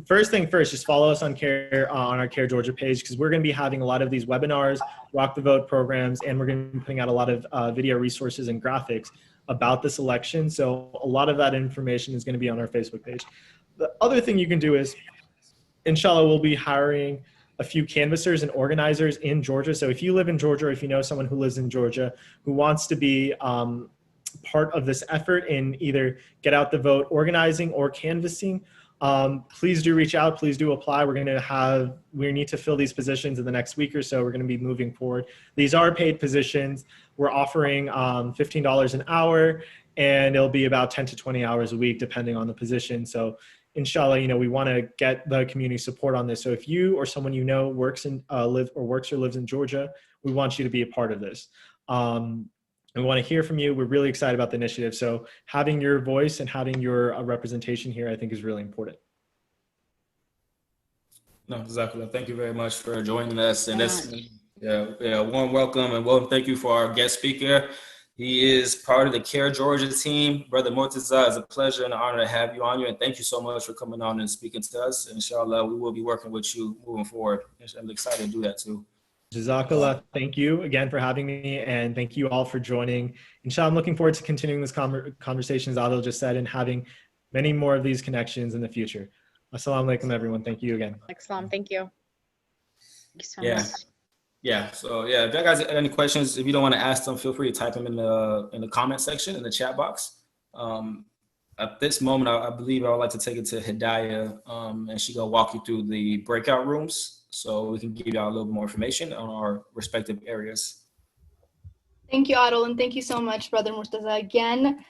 first thing first, just follow us on our Care Georgia page, because we're going to be having a lot of these webinars, Rock the Vote programs, and we're going to be putting out a lot of video resources and graphics about this election. So a lot of that information is going to be on our Facebook page. The other thing you can do is, inshallah, we'll be hiring a few canvassers and organizers in Georgia. So if you live in Georgia, or if you know someone who lives in Georgia who wants to be part of this effort in either get out the vote organizing or canvassing, Please do reach out. Please do apply. We need to fill these positions in the next week or so. We're going to be moving forward. These are paid positions. We're offering $15 an hour, and it'll be about 10 to 20 hours a week, depending on the position. So inshallah, we want to get the community support on this. So if you or someone you know works or lives in Georgia, we want you to be a part of this. We want to hear from you. We're really excited about the initiative. So having your voice and having your representation here, I think, is really important. No, exactly. Thank you very much for joining us. And that's warm welcome and thank you for our guest speaker. He is part of the CARE Georgia team. Brother Murtaza, it's a pleasure and an honor to have you on here. And thank you so much for coming on and speaking to us. And inshallah, we will be working with you moving forward. I'm excited to do that too. Jazakallah. Thank you again for having me, and thank you all for joining. Inshallah, I'm looking forward to continuing this conversation, as Adil just said, and having many more of these connections in the future. Assalamu alaikum, everyone. Thank you again. Islam, thank you. Thank you so much. Yeah. So if you guys have any questions, if you don't want to ask them, feel free to type them in the comment section in the chat box. At this moment, I believe I would like to take it to Hidayah, and she gonna walk you through the breakout rooms, so we can give y'all a little more information on our respective areas. Thank you, Adil, and thank you so much, Brother Murtaza. Again,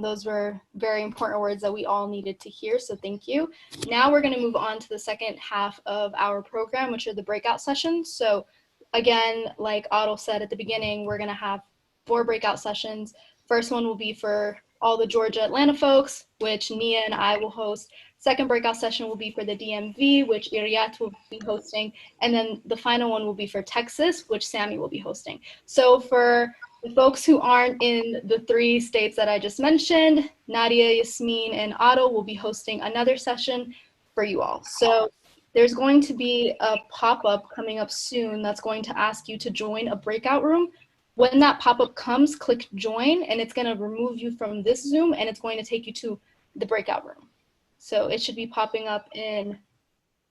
those were very important words that we all needed to hear, so thank you. Now we're going to move on to the second half of our program, which are the breakout sessions. So again, like Adil said at the beginning, we're going to have 4 breakout sessions. First one will be for all the Georgia Atlanta folks, which Nia and I will host. Second breakout session will be for the DMV, which Iriat will be hosting. And then the final one will be for Texas, which Sammy will be hosting. So for the folks who aren't in the 3 states that I just mentioned, Nadia, Yasmin, and Adil will be hosting another session for you all. So there's going to be a pop-up coming up soon that's going to ask you to join a breakout room. When that pop-up comes, click join, and it's going to remove you from this Zoom, and it's going to take you to the breakout room. So it should be popping up in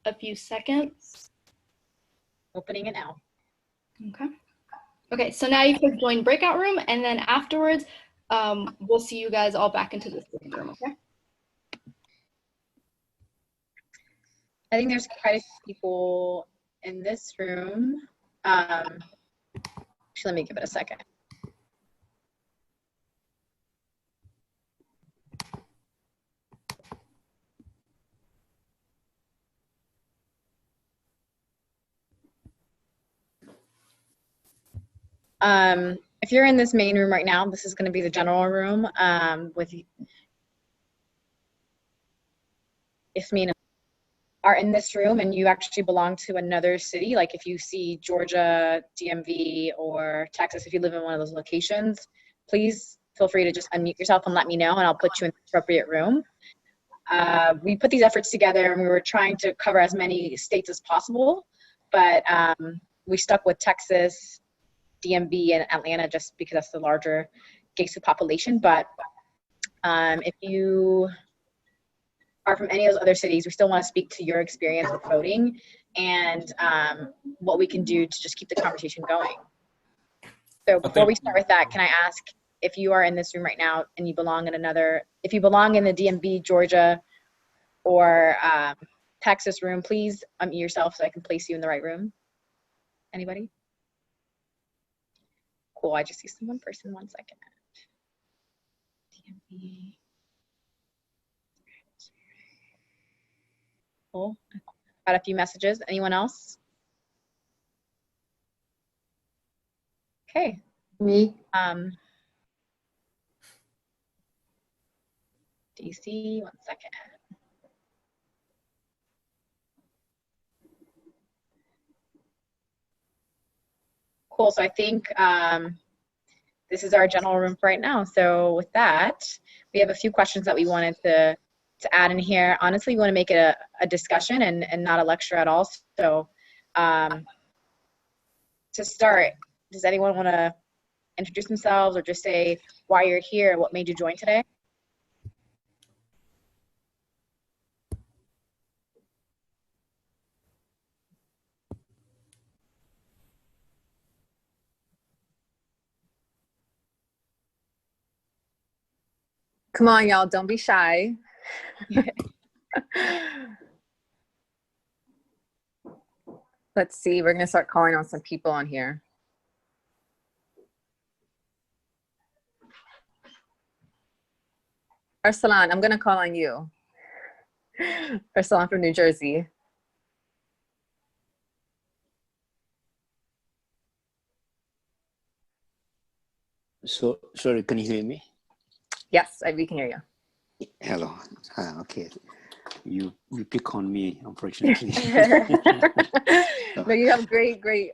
a few seconds. Opening it now. Okay. Okay, so now you can join breakout room, and then afterwards, we'll see you guys all back into this room, okay? I think there's quite a few people in this room. Actually, let me give it a second. If you're in this main room right now, this is going to be the general room with Yasmin are in this room and you actually belong to another city, like if you see Georgia, DMV, or Texas, if you live in one of those locations, please feel free to just unmute yourself and let me know, and I'll put you in the appropriate room. We put these efforts together and we were trying to cover as many states as possible, but we stuck with Texas, DMV, and Atlanta just because that's the larger GASU population. But if you are from any of those other cities, we still want to speak to your experience with voting and what we can do to just keep the conversation going. So before we start with that, can I ask if you are in this room right now and you belong in if you belong in the DMV, Georgia, or Texas room, please unmute yourself so I can place you in the right room. Anybody? Cool, I just see one person, 1 second. DMV. Cool. Got a few messages. Anyone else? Okay. Me. DC, 1 second. Cool. So I think this is our general room for right now. So with that, we have a few questions that we wanted to add in here. Honestly, we want to make it a discussion and not a lecture at all. So to start, does anyone want to introduce themselves or just say why you're here, what made you join today? Come on, y'all, don't be shy. Let's see, we're gonna start calling on some people on here. Arsalan, I'm gonna call on you. Arsalan from New Jersey. So, sorry, can you hear me? Yes, we can hear you. Hello. Okay. You pick on me, unfortunately. No, you have great.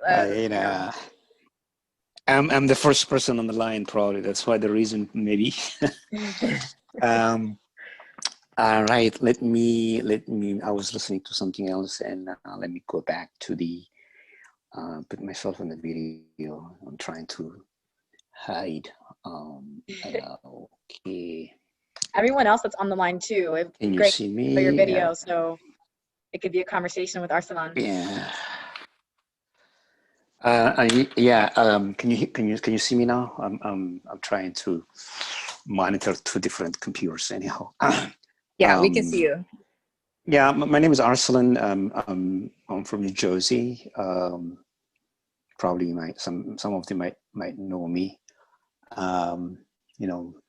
I'm the first person on the line, probably. That's why the reason, maybe. All right. Let me. I was listening to something else, and let me go back to the. Put myself in the video. I'm trying to hide. Okay. Everyone else that's on the line too. It's Can you great see me? for your video, so it could be a conversation with Arsalan. Yeah. Can you see me now? I'm trying to monitor two different computers anyhow. Yeah, we can see you. Yeah, my name is Arsalan. I'm from New Jersey. Probably some of them might know me.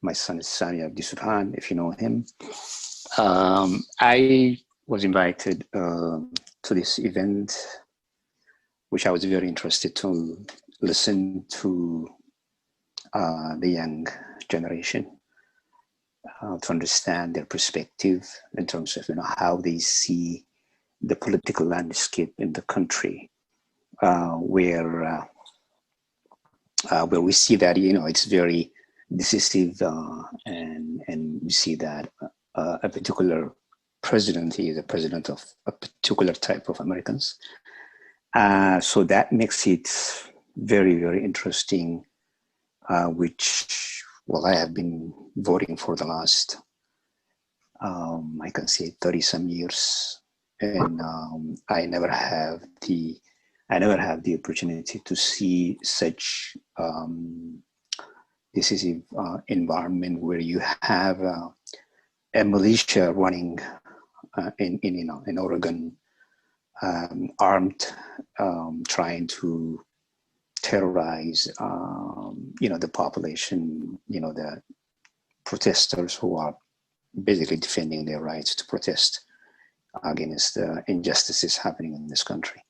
My son is Sami Abdisurhan, if you know him. I was invited to this event, which I was very interested to listen to the young generation, to understand their perspective in terms of how they see the political landscape in the country, where we see that it's very decisive, and we see that a particular president is a president of a particular type of Americans. So that makes it very, very interesting, which, I have been voting for the last, I can say 30 some years. And I never have the opportunity to see such decisive environment where you have a militia running in Oregon, armed, trying to terrorize the population, the protesters who are basically defending their rights to protest against the injustices happening in this country.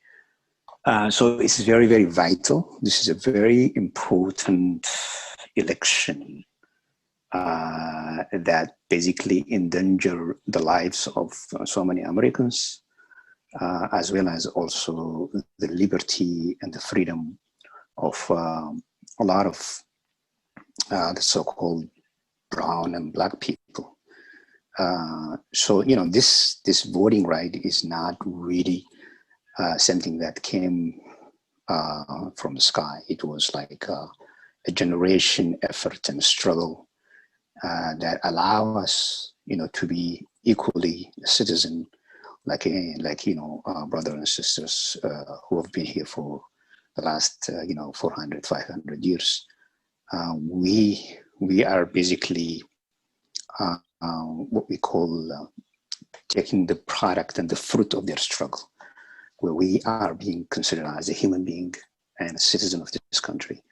So it's very, very vital. This is a very important election that basically endanger the lives of so many Americans, as well as also the liberty and the freedom of a lot of the so-called brown and black people. So this voting right is not really something that came from the sky. It was like a generation effort and struggle that allow us, to be equally a citizen, brothers and sisters who have been here for the last 400, 500 years. We are basically what we call taking the product and the fruit of their struggle, where we are being considered as a human being and a citizen of this country,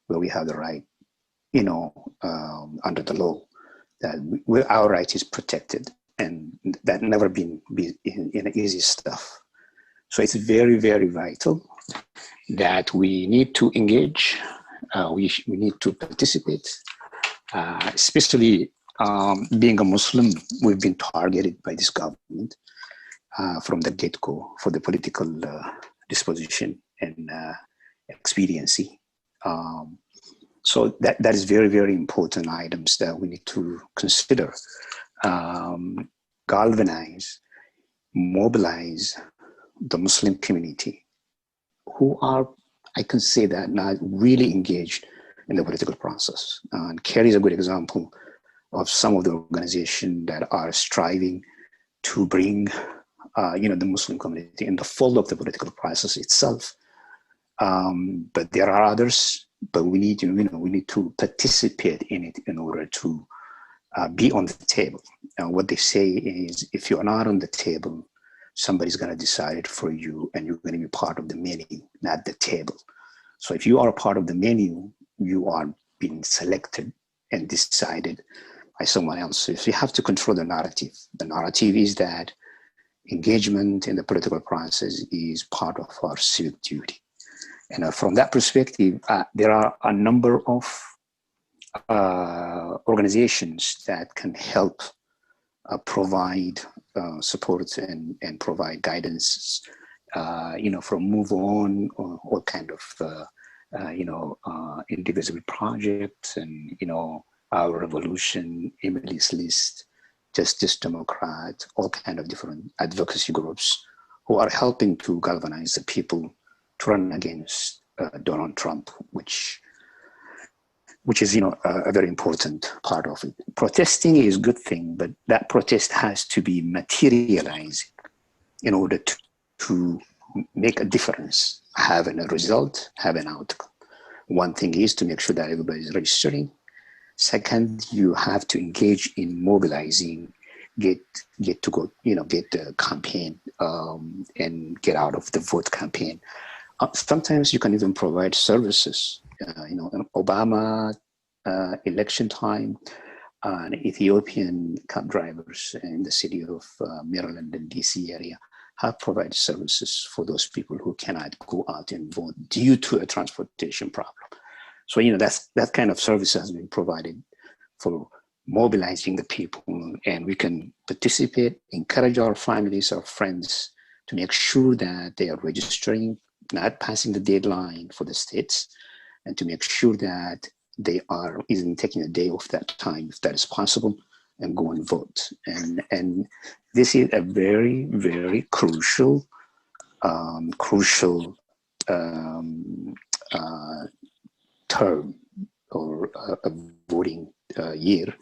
where we have the right, under the law, that our right is protected, and that never been in easy stuff. So it's very, very vital that we need to engage, we need to participate, especially being a Muslim. We've been targeted by this government from the get-go for the political disposition and expediency. So that is very, very important items that we need to consider, galvanize, mobilize the Muslim community who are, I can say that, not really engaged in the political process. And Kerry is a good example of some of the organizations that are striving to bring the Muslim community in the fold of the political process itself. But there are others, but we need to participate in it in order to be on the table. And what they say is, if you're not on the table, somebody's going to decide it for you, and you're going to be part of the menu, not the table. So if you are part of the menu, you are being selected and decided by someone else. So if you have to control the narrative is that engagement in the political process is part of our civic duty. And from that perspective, there are a number of organizations that can help provide support and provide guidance, from Move On, or all kind of, indivisible projects, and, Our Revolution, Emily's List, Justice Democrat, all kind of different advocacy groups who are helping to galvanize the people to run against Donald Trump, which is, a very important part of it. Protesting is a good thing, but that protest has to be materialized in order to make a difference, have a result, have an outcome. One thing is to make sure that everybody is registering. Second, you have to engage in mobilizing, get to go, get the campaign and get out of the vote campaign. Sometimes you can even provide services. Obama election time, Ethiopian cab drivers in the city of Maryland and DC area have provided services for those people who cannot go out and vote due to a transportation problem. So, that kind of service has been provided for mobilizing the people, and we can participate, encourage our families, our friends to make sure that they are registering, not passing the deadline for the states, and to make sure that they are even taking a day off that time, if that is possible, and go and vote. And this is a very, very crucial term, or a voting year,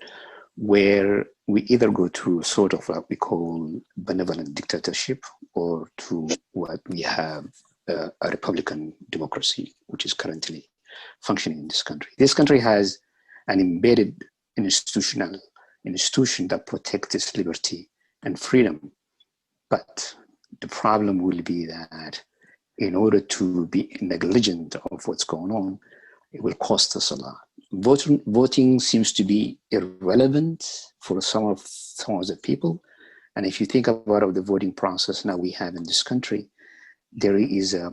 where we either go to sort of what we call benevolent dictatorship, or to what we have a Republican democracy, which is currently functioning in this country. This country has an embedded institution that protects its liberty and freedom. But the problem will be that in order to be negligent of what's going on, it will cost us a lot. Voting seems to be irrelevant for some of the people. And if you think about the voting process now we have in this country, there is a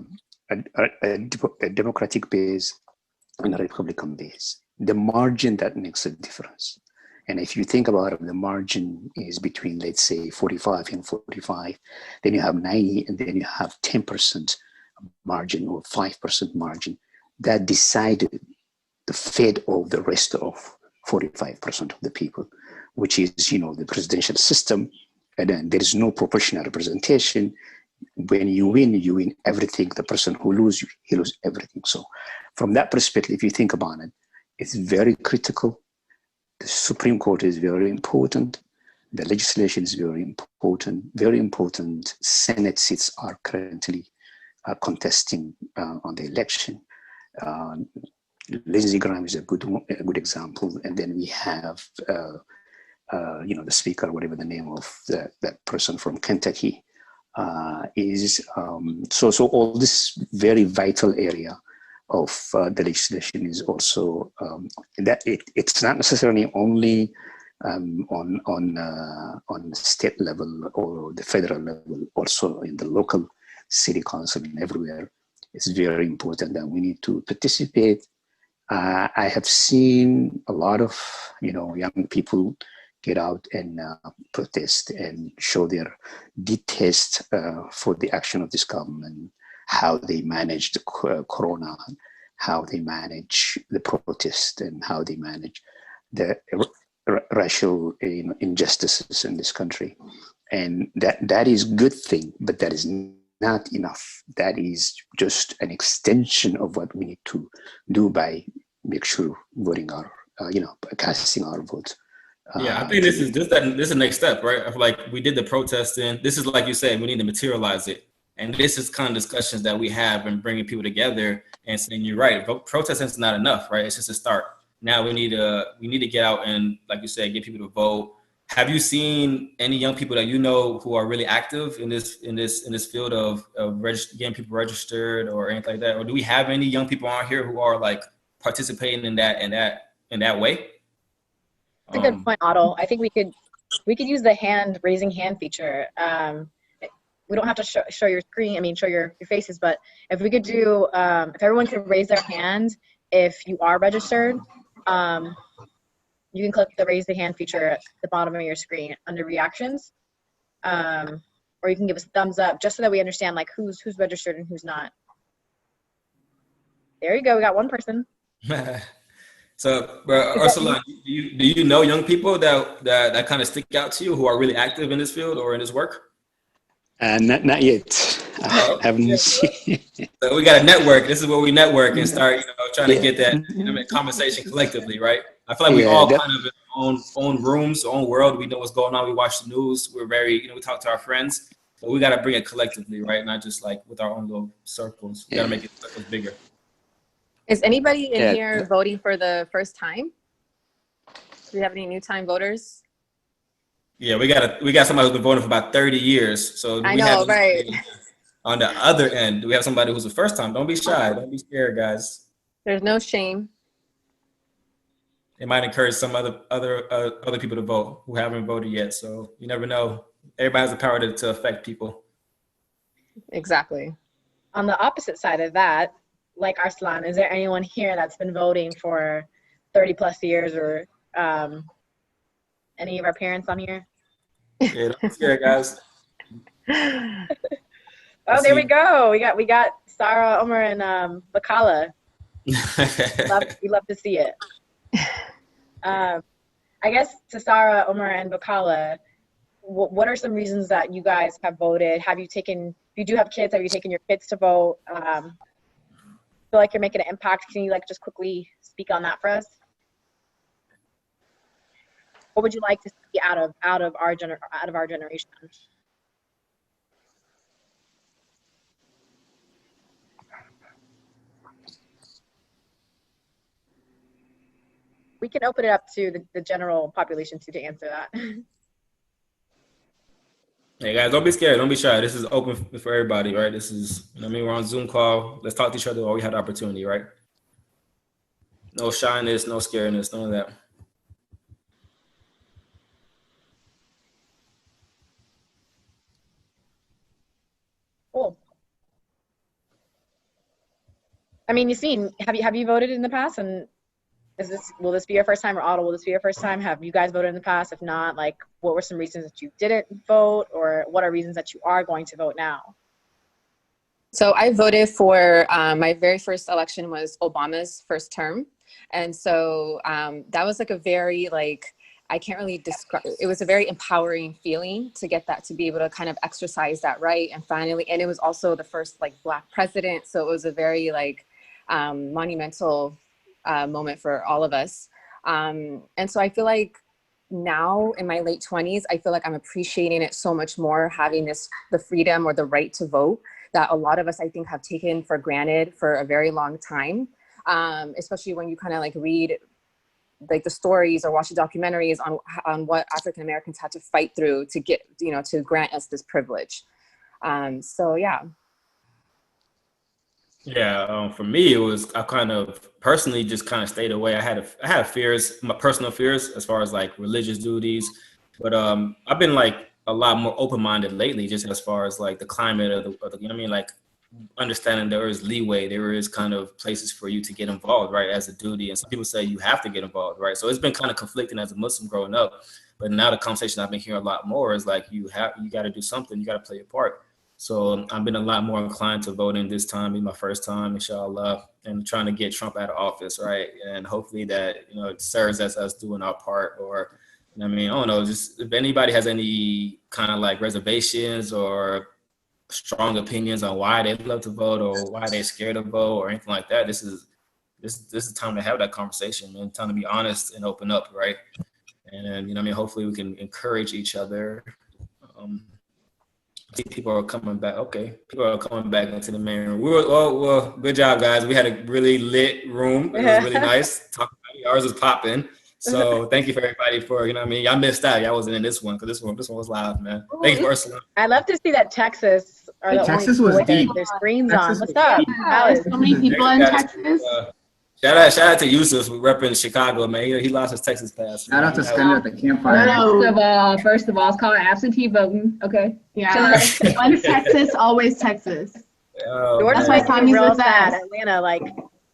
Democratic base and a Republican base. The margin that makes a difference. And if you think about it, the margin is between, let's say, 45 and 45, then you have 90, and then you have 10% margin or 5% margin that decided the fate of the rest of 45% of the people, which is, the presidential system. And then there is no proportional representation. When you win everything. The person who loses, he loses everything. So from that perspective, if you think about it, it's very critical. The Supreme Court is very important. The legislation is very important. Very important. Senate seats are currently contesting on the election. Lindsey Graham is a good example. And then we have, the speaker, whatever the name of that person from Kentucky is. So all this very vital area of the legislation is also that it's not necessarily only on state level or the federal level, also in the local city council and everywhere. It's very important that we need to participate. I have seen a lot of young people get out and protest and show their distaste for the action of this government, how they manage the corona, how they manage the protest, and how they manage the racial injustices in this country. And that is a good thing, but that is not enough. That is just an extension of what we need to do by make sure voting our, casting our vote. Yeah, I think this is the next step, right? Of like we did the protesting. This is like you said, we need to materialize it, and this is kind of discussions that we have and bringing people together and saying you're right. Protesting is not enough, right? It's just a start. now we need to get out and, like you said, get people to vote. Have you seen any young people that you know who are really active in this field of getting people registered or anything like that? Or do we have any young people on here who are like participating in that way? That's a good point, Otto. I think we could use the raising hand feature. We don't have to show your screen. I mean, show your faces, but if we could do, if everyone could raise their hand, if you are registered, you can click the raise the hand feature at the bottom of your screen under reactions, or you can give us a thumbs up just so that we understand like who's registered and who's not. There you go. We got one person. So, Ursula, do you know young people that kind of stick out to you who are really active in this field or in this work? Not yet. I haven't seen. So we got a network. This is where we network and start, trying to get that conversation collectively, right? I feel like we all kind of in our own rooms, own world. We know what's going on. We watch the news. We're very, we talk to our friends. But we got to bring it collectively, right? Not just like with our own little circles. We got to make it circles bigger. Is anybody in here voting for the first time? Do we have any new time voters? Yeah, we got somebody who's been voting for about 30 years. So I know, right? On the other end, do we have somebody who's the first time? Don't be shy. Don't be scared, guys. There's no shame. It might encourage some other people to vote who haven't voted yet. So you never know. Everybody has the power to affect people. Exactly. On the opposite side of that, like Arslan, is there anyone here that's been voting for 30 plus years, or any of our parents on here? Yeah, don't be scared, guys. Oh, there we go. We got Sarah, Omar, and Bakala. We love to see it. I guess to Sarah, Omar, and Bakala, what are some reasons that you guys have voted? If you do have kids, have you taken your kids to vote? Feel like you're making an impact? Can you just quickly speak on that for us? What would you like to see out of our generation? We can open it up to the general population too to answer that. Hey guys, don't be scared. Don't be shy. This is open for everybody, right? This is, we're on Zoom call. Let's talk to each other while we have the opportunity, right? No shyness, no scaredness, none of that. Cool. I mean, Yassine, have you voted in the past? And will this be your first time, or Otto, will this be your first time? Have you guys voted in the past? If not, what were some reasons that you didn't vote, or what are reasons that you are going to vote now? So I voted for, my very first election was Obama's first term. And so that was a very, I can't really describe, it was a very empowering feeling to get that, to be able to kind of exercise that right. And finally, and it was also the first Black president. So it was a very monumental moment for all of us. And so I feel like now in my late 20s, I feel like I'm appreciating it so much more, having the freedom or the right to vote that a lot of us, I think, have taken for granted for a very long time. Especially when you kind of read the stories or watch the documentaries on what African Americans had to fight through to get, to grant us this privilege. So yeah. Yeah, for me, it was, I kind of personally just kind of stayed away. I had fears, my personal fears, as far as religious duties, but I've been a lot more open-minded lately, just as far as the climate of the understanding there is leeway, there is kind of places for you to get involved, right, as a duty. And some people say you have to get involved, right? So it's been kind of conflicting as a Muslim growing up, but now the conversation I've been hearing a lot more is you got to do something, you got to play your part. So I've been a lot more inclined to voting this time, be my first time, inshallah, and trying to get Trump out of office, right? And hopefully that, it serves as us doing our part, or, I don't know, just if anybody has any kind of reservations or strong opinions on why they love to vote or why they're scared to vote or anything like that, this is time to have that conversation, man. Time to be honest and open up, right? And hopefully we can encourage each other. People are coming back. Okay, people are coming back into the main room. Well, good job, guys. We had a really lit room. It was really nice. Talk about Ours was popping. So thank you for everybody for, you know what I mean? Y'all missed out. Y'all wasn't in this one because this one was live, man. Thank you, Ursula. I love to see that Texas are the Texas only was with deep. their screens Texas on. What's was up? deep. Alice? So many people in Texas. Shout out to Yusuf, repping Chicago, man. He lost his Texas pass. Shout out to Skinner at the campfire. First of all, it's called absentee voting. Okay. Yeah. Once Texas, always Texas. Georgia's That's why making me Tommy's real the sad. best. Atlanta, like,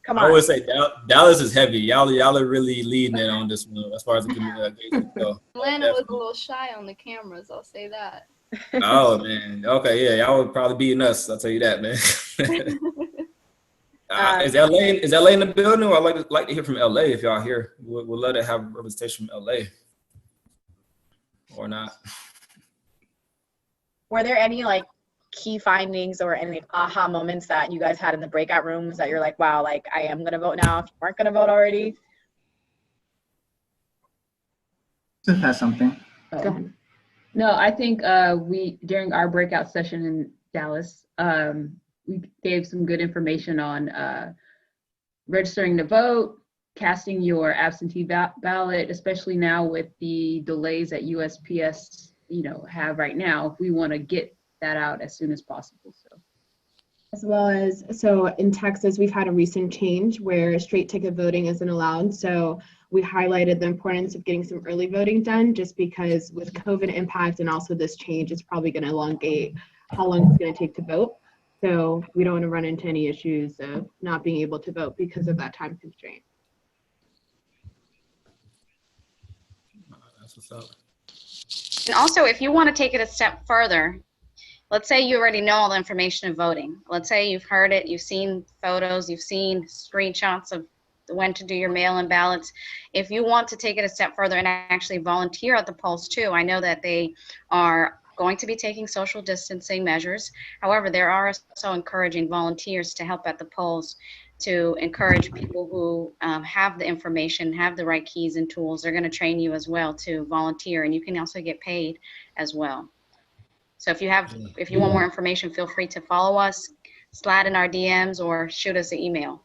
come I on. would say Dallas is heavy. Y'all are really leading it on this one as far as the community goes. Atlanta was a little shy on the cameras, I'll say that. Oh man. Okay, yeah, y'all would probably beating us. I'll tell you that, man. Is LA in the building? Or I'd like to hear from LA if y'all here. We'd love to have representation from LA. Or not. Were there any like key findings or any aha moments that you guys had in the breakout rooms that you're like, wow, like I am gonna vote now if you weren't gonna vote already? Just has something. Go ahead. No, I think we during our breakout session in Dallas, we gave some good information on registering to vote, casting your absentee ballot, especially now with the delays that USPS, have right now. If we want to get that out as soon as possible. So. As well as, so in Texas, we've had a recent change where straight ticket voting isn't allowed. So we highlighted the importance of getting some early voting done, just because with COVID impact and also this change, it's probably going to elongate how long it's going to take to vote. So we don't want to run into any issues of not being able to vote because of that time constraint. That's what's up. And also, if you want to take it a step further, let's say you already know all the information of voting. Let's say you've heard it, you've seen photos, you've seen screenshots of when to do your mail-in ballots. If you want to take it a step further and actually volunteer at the polls too, I know that they are going to be taking social distancing measures. However, there are also encouraging volunteers to help at the polls, to encourage people who have the information, have the right keys and tools. They're going to train you as well to volunteer, and you can also get paid as well. So if you want more information, feel free to follow us, slide in our DMs, or shoot us an email.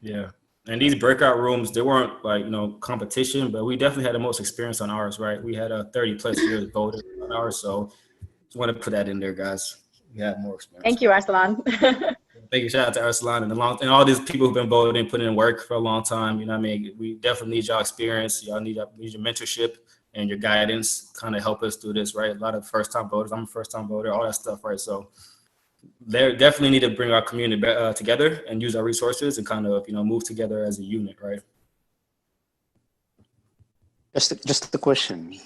Yeah. And these breakout rooms, they weren't like, competition, but we definitely had the most experience on ours, right? We had 30 plus years voted on ours. So just want to put that in there, guys. We had more experience. Thank you, Arsalan. Thank you. Shout out to Arsalan and all these people who've been voting, putting in work for a long time. You know what I mean? We definitely need y'all experience. Y'all need your mentorship and your guidance, kind of help us through this, right? A lot of first-time voters. I'm a first-time voter, all that stuff, right? So they definitely need to bring our community together and use our resources and kind of, move together as a unit, right? Just a question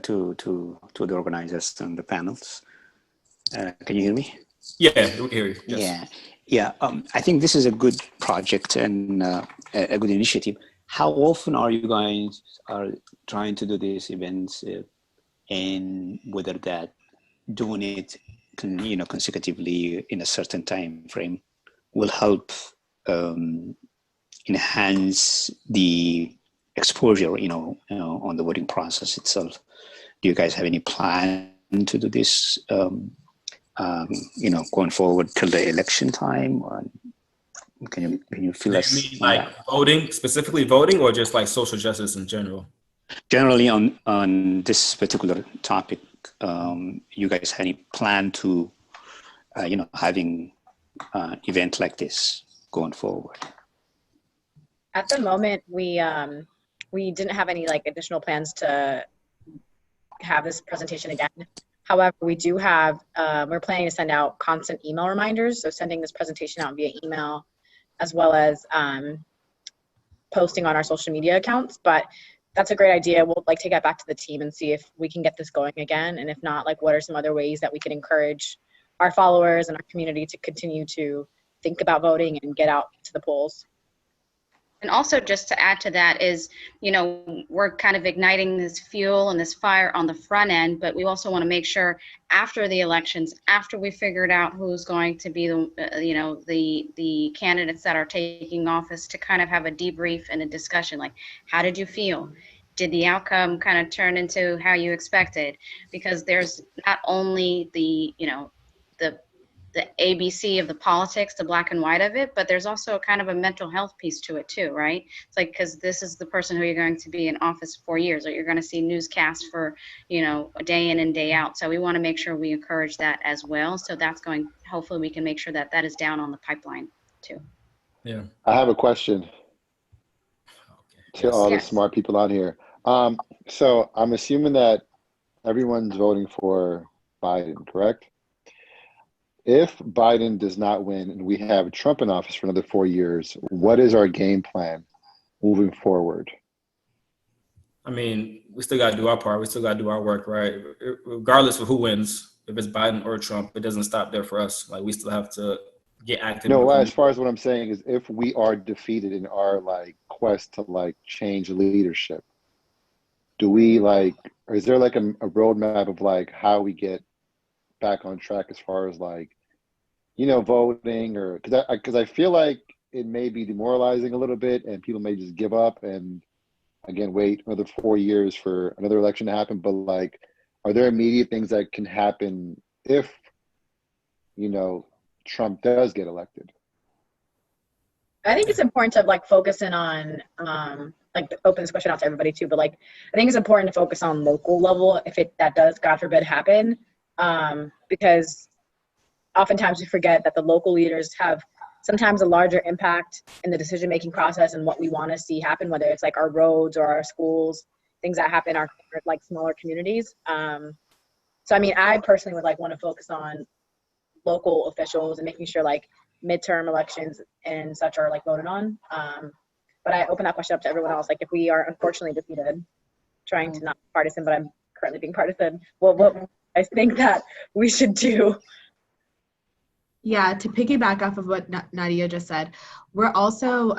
to the organizers and the panels. Can you hear me? Yeah, we can hear you. Yes. Yeah. I think this is a good project and a good initiative. How often are you guys trying to do these events, and whether that doing it consecutively in a certain time frame will help enhance the exposure, on the voting process itself? Do you guys have any plan to do this, going forward till the election time? Or can you feel us? You mean like voting, specifically voting, or just like social justice in general? Generally on this particular topic, you guys have any plan to, having event like this going forward? At the moment, we didn't have any like additional plans to have this presentation again. However, we do have, we're planning to send out constant email reminders. So sending this presentation out via email, as well as posting on our social media accounts. But that's a great idea. We'll take that back to the team and see if we can get this going again. And if not, what are some other ways that we can encourage our followers and our community to continue to think about voting and get out to the polls. And also, just to add to that is, we're kind of igniting this fuel and this fire on the front end, but we also want to make sure after the elections, after we figured out who's going to be the candidates that are taking office, to kind of have a debrief and a discussion, like, how did you feel? Did the outcome kind of turn into how you expected? Because there's not only the the ABC of the politics, the black and white of it, but there's also kind of a mental health piece to it too, right? It's like, because this is the person who you're going to be in office 4 years, or you're going to see newscasts for, you know, day in and day out. So we want to make sure we encourage that as well. So that's going, hopefully we can make sure that that is down on the pipeline too. Yeah. I have a question to all the Yes. smart people out here. So I'm assuming that everyone's voting for Biden, correct? If Biden does not win and we have Trump in office for another 4 years, what is our game plan moving forward? I mean, we still got to do our part. We still got to do our work, right? Regardless of who wins, if it's Biden or Trump, it doesn't stop there for us. Like, we still have to get active. No, as far as what I'm saying is, if we are defeated in our like quest to like change leadership, do we like, or is there like a roadmap of like how we get back on track as far as like, you know, voting, or because I feel like it may be demoralizing a little bit and people may just give up and again wait another 4 years for another election to happen. But like, are there immediate things that can happen if, you know, Trump does get elected? I think it's important to like focus in on like open this question out to everybody too, but like I think it's important to focus on local level if that does, God forbid, happen, because oftentimes we forget that the local leaders have sometimes a larger impact in the decision-making process and what we want to see happen, whether it's like our roads or our schools, things that happen in our like smaller communities. So I mean, I personally would like want to focus on local officials and making sure like midterm elections and such are like voted on. But I open that question up to everyone else. Like if we are unfortunately defeated, trying to not be partisan, but I'm currently being partisan, what I think that we should do. Yeah, to piggyback off of what Nadia just said, we're also,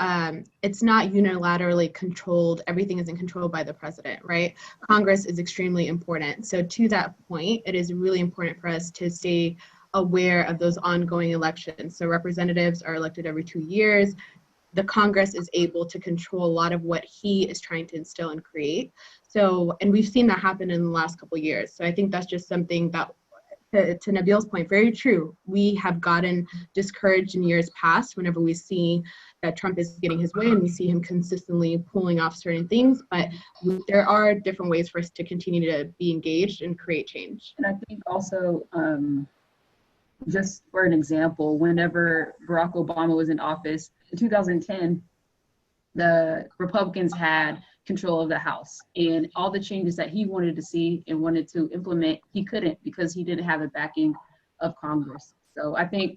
it's not unilaterally controlled. Everything isn't controlled by the president, right? Congress is extremely important. So to that point, it is really important for us to stay aware of those ongoing elections. So representatives are elected every 2 years. The Congress is able to control a lot of what he is trying to instill and create. So, and we've seen that happen in the last couple of years. So I think that's just something that, to Nabil's point, very true. We have gotten discouraged in years past whenever we see that Trump is getting his way and we see him consistently pulling off certain things, but there are different ways for us to continue to be engaged and create change. And I think also, just for an example, whenever Barack Obama was in office in 2010, the Republicans had control of the House, and all the changes that he wanted to see and wanted to implement, he couldn't because he didn't have the backing of Congress. So I think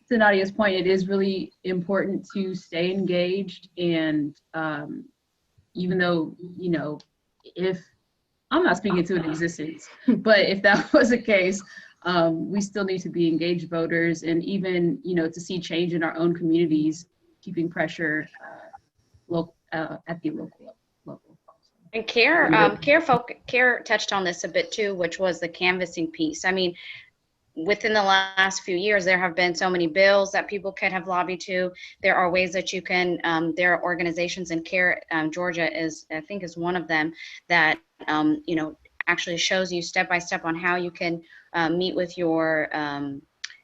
to Nadia's point, it is really important to stay engaged. And even though, you know, if I'm not speaking to an existence, but if that was the case, we still need to be engaged voters, and even, you know, to see change in our own communities, keeping pressure at the local level. And Care touched on this a bit too, which was the canvassing piece. I mean, within the last few years, there have been so many bills that people could have lobbied to. There are ways that you can, there are organizations, and Care Georgia I think is one of them, that, you know, actually shows you step by step on how you can meet with your,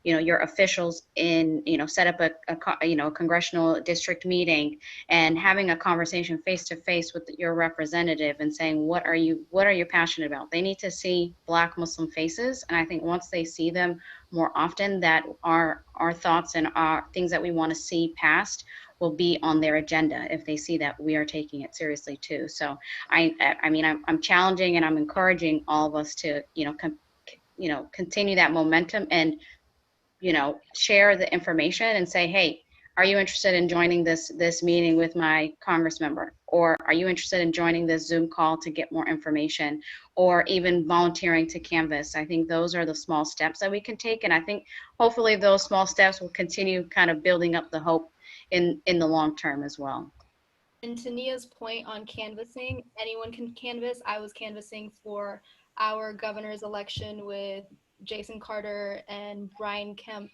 you know, your officials in, you know, set up a congressional district meeting and having a conversation face to face with your representative and saying, what are you passionate about? They need to see Black Muslim faces. And I think once they see them more often, that our thoughts and our things that we want to see passed will be on their agenda if they see that we are taking it seriously too. So I mean, I'm challenging and I'm encouraging all of us to, continue that momentum and, share the information and say, hey, are you interested in joining this meeting with my Congress member? Or are you interested in joining this Zoom call to get more information, or even volunteering to canvass? I think those are the small steps that we can take. And I think hopefully those small steps will continue kind of building up the hope in the long term as well. And to Nia's point on canvassing, anyone can canvass. I was canvassing for our governor's election with Jason Carter and Brian Kemp,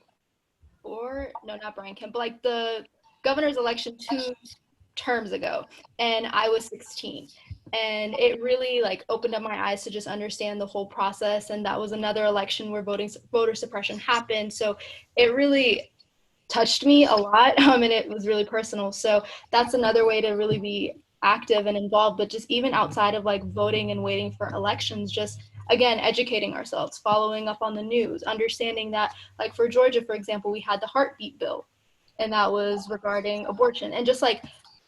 or no, not Brian Kemp, but like the governor's election 2 terms ago, and I was 16. And it really like opened up my eyes to just understand the whole process. And that was another election where voter suppression happened. So it really touched me a lot, and it was really personal. So that's another way to really be active and involved. But just even outside of like voting and waiting for elections, just again, educating ourselves, following up on the news, understanding that like for Georgia, for example, we had the heartbeat bill, and that was regarding abortion, and just like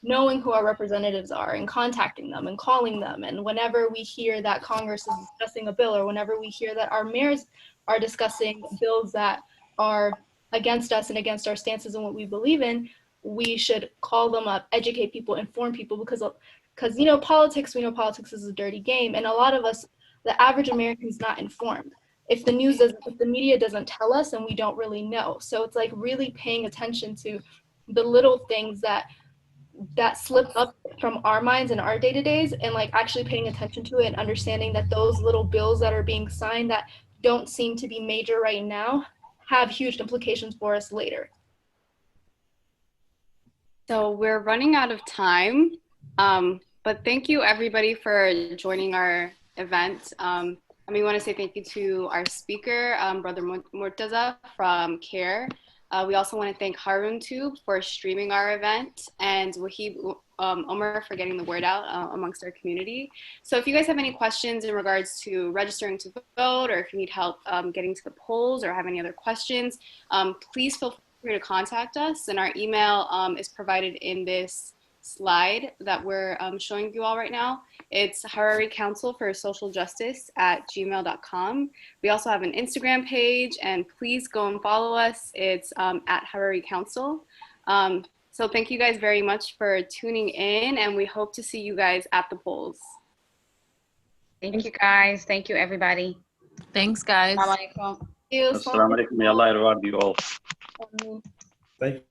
knowing who our representatives are and contacting them and calling them. And whenever we hear that Congress is discussing a bill, or whenever we hear that our mayors are discussing bills that are against us and against our stances and what we believe in, we should call them up, educate people, inform people, because you know, politics, we know politics is a dirty game, and a lot of us, the average American, is not informed. If the media doesn't tell us, and we don't really know. So it's like really paying attention to the little things that slip up from our minds in our day-to-days, and like actually paying attention to it and understanding that those little bills that are being signed that don't seem to be major right now have huge implications for us later. So we're running out of time, but thank you everybody for joining our event. And we want to say thank you to our speaker, Brother Murtaza from CARE. We also want to thank Harun Tube for streaming our event, and Wahib Omar for getting the word out amongst our community. So if you guys have any questions in regards to registering to vote, or if you need help getting to the polls or have any other questions, please feel free to contact us. And our email is provided in this slide that we're showing you all right now. It's Harari Council for Social Justice at gmail.com. We also have an Instagram page, and please go and follow us. It's at Harari Council. So thank you guys very much for tuning in, and we hope to see you guys at the polls. Thank you guys. Thank you everybody. Thanks guys. Assalamu alaikum. Assalamu alaikum. May Allah reward you all. Thank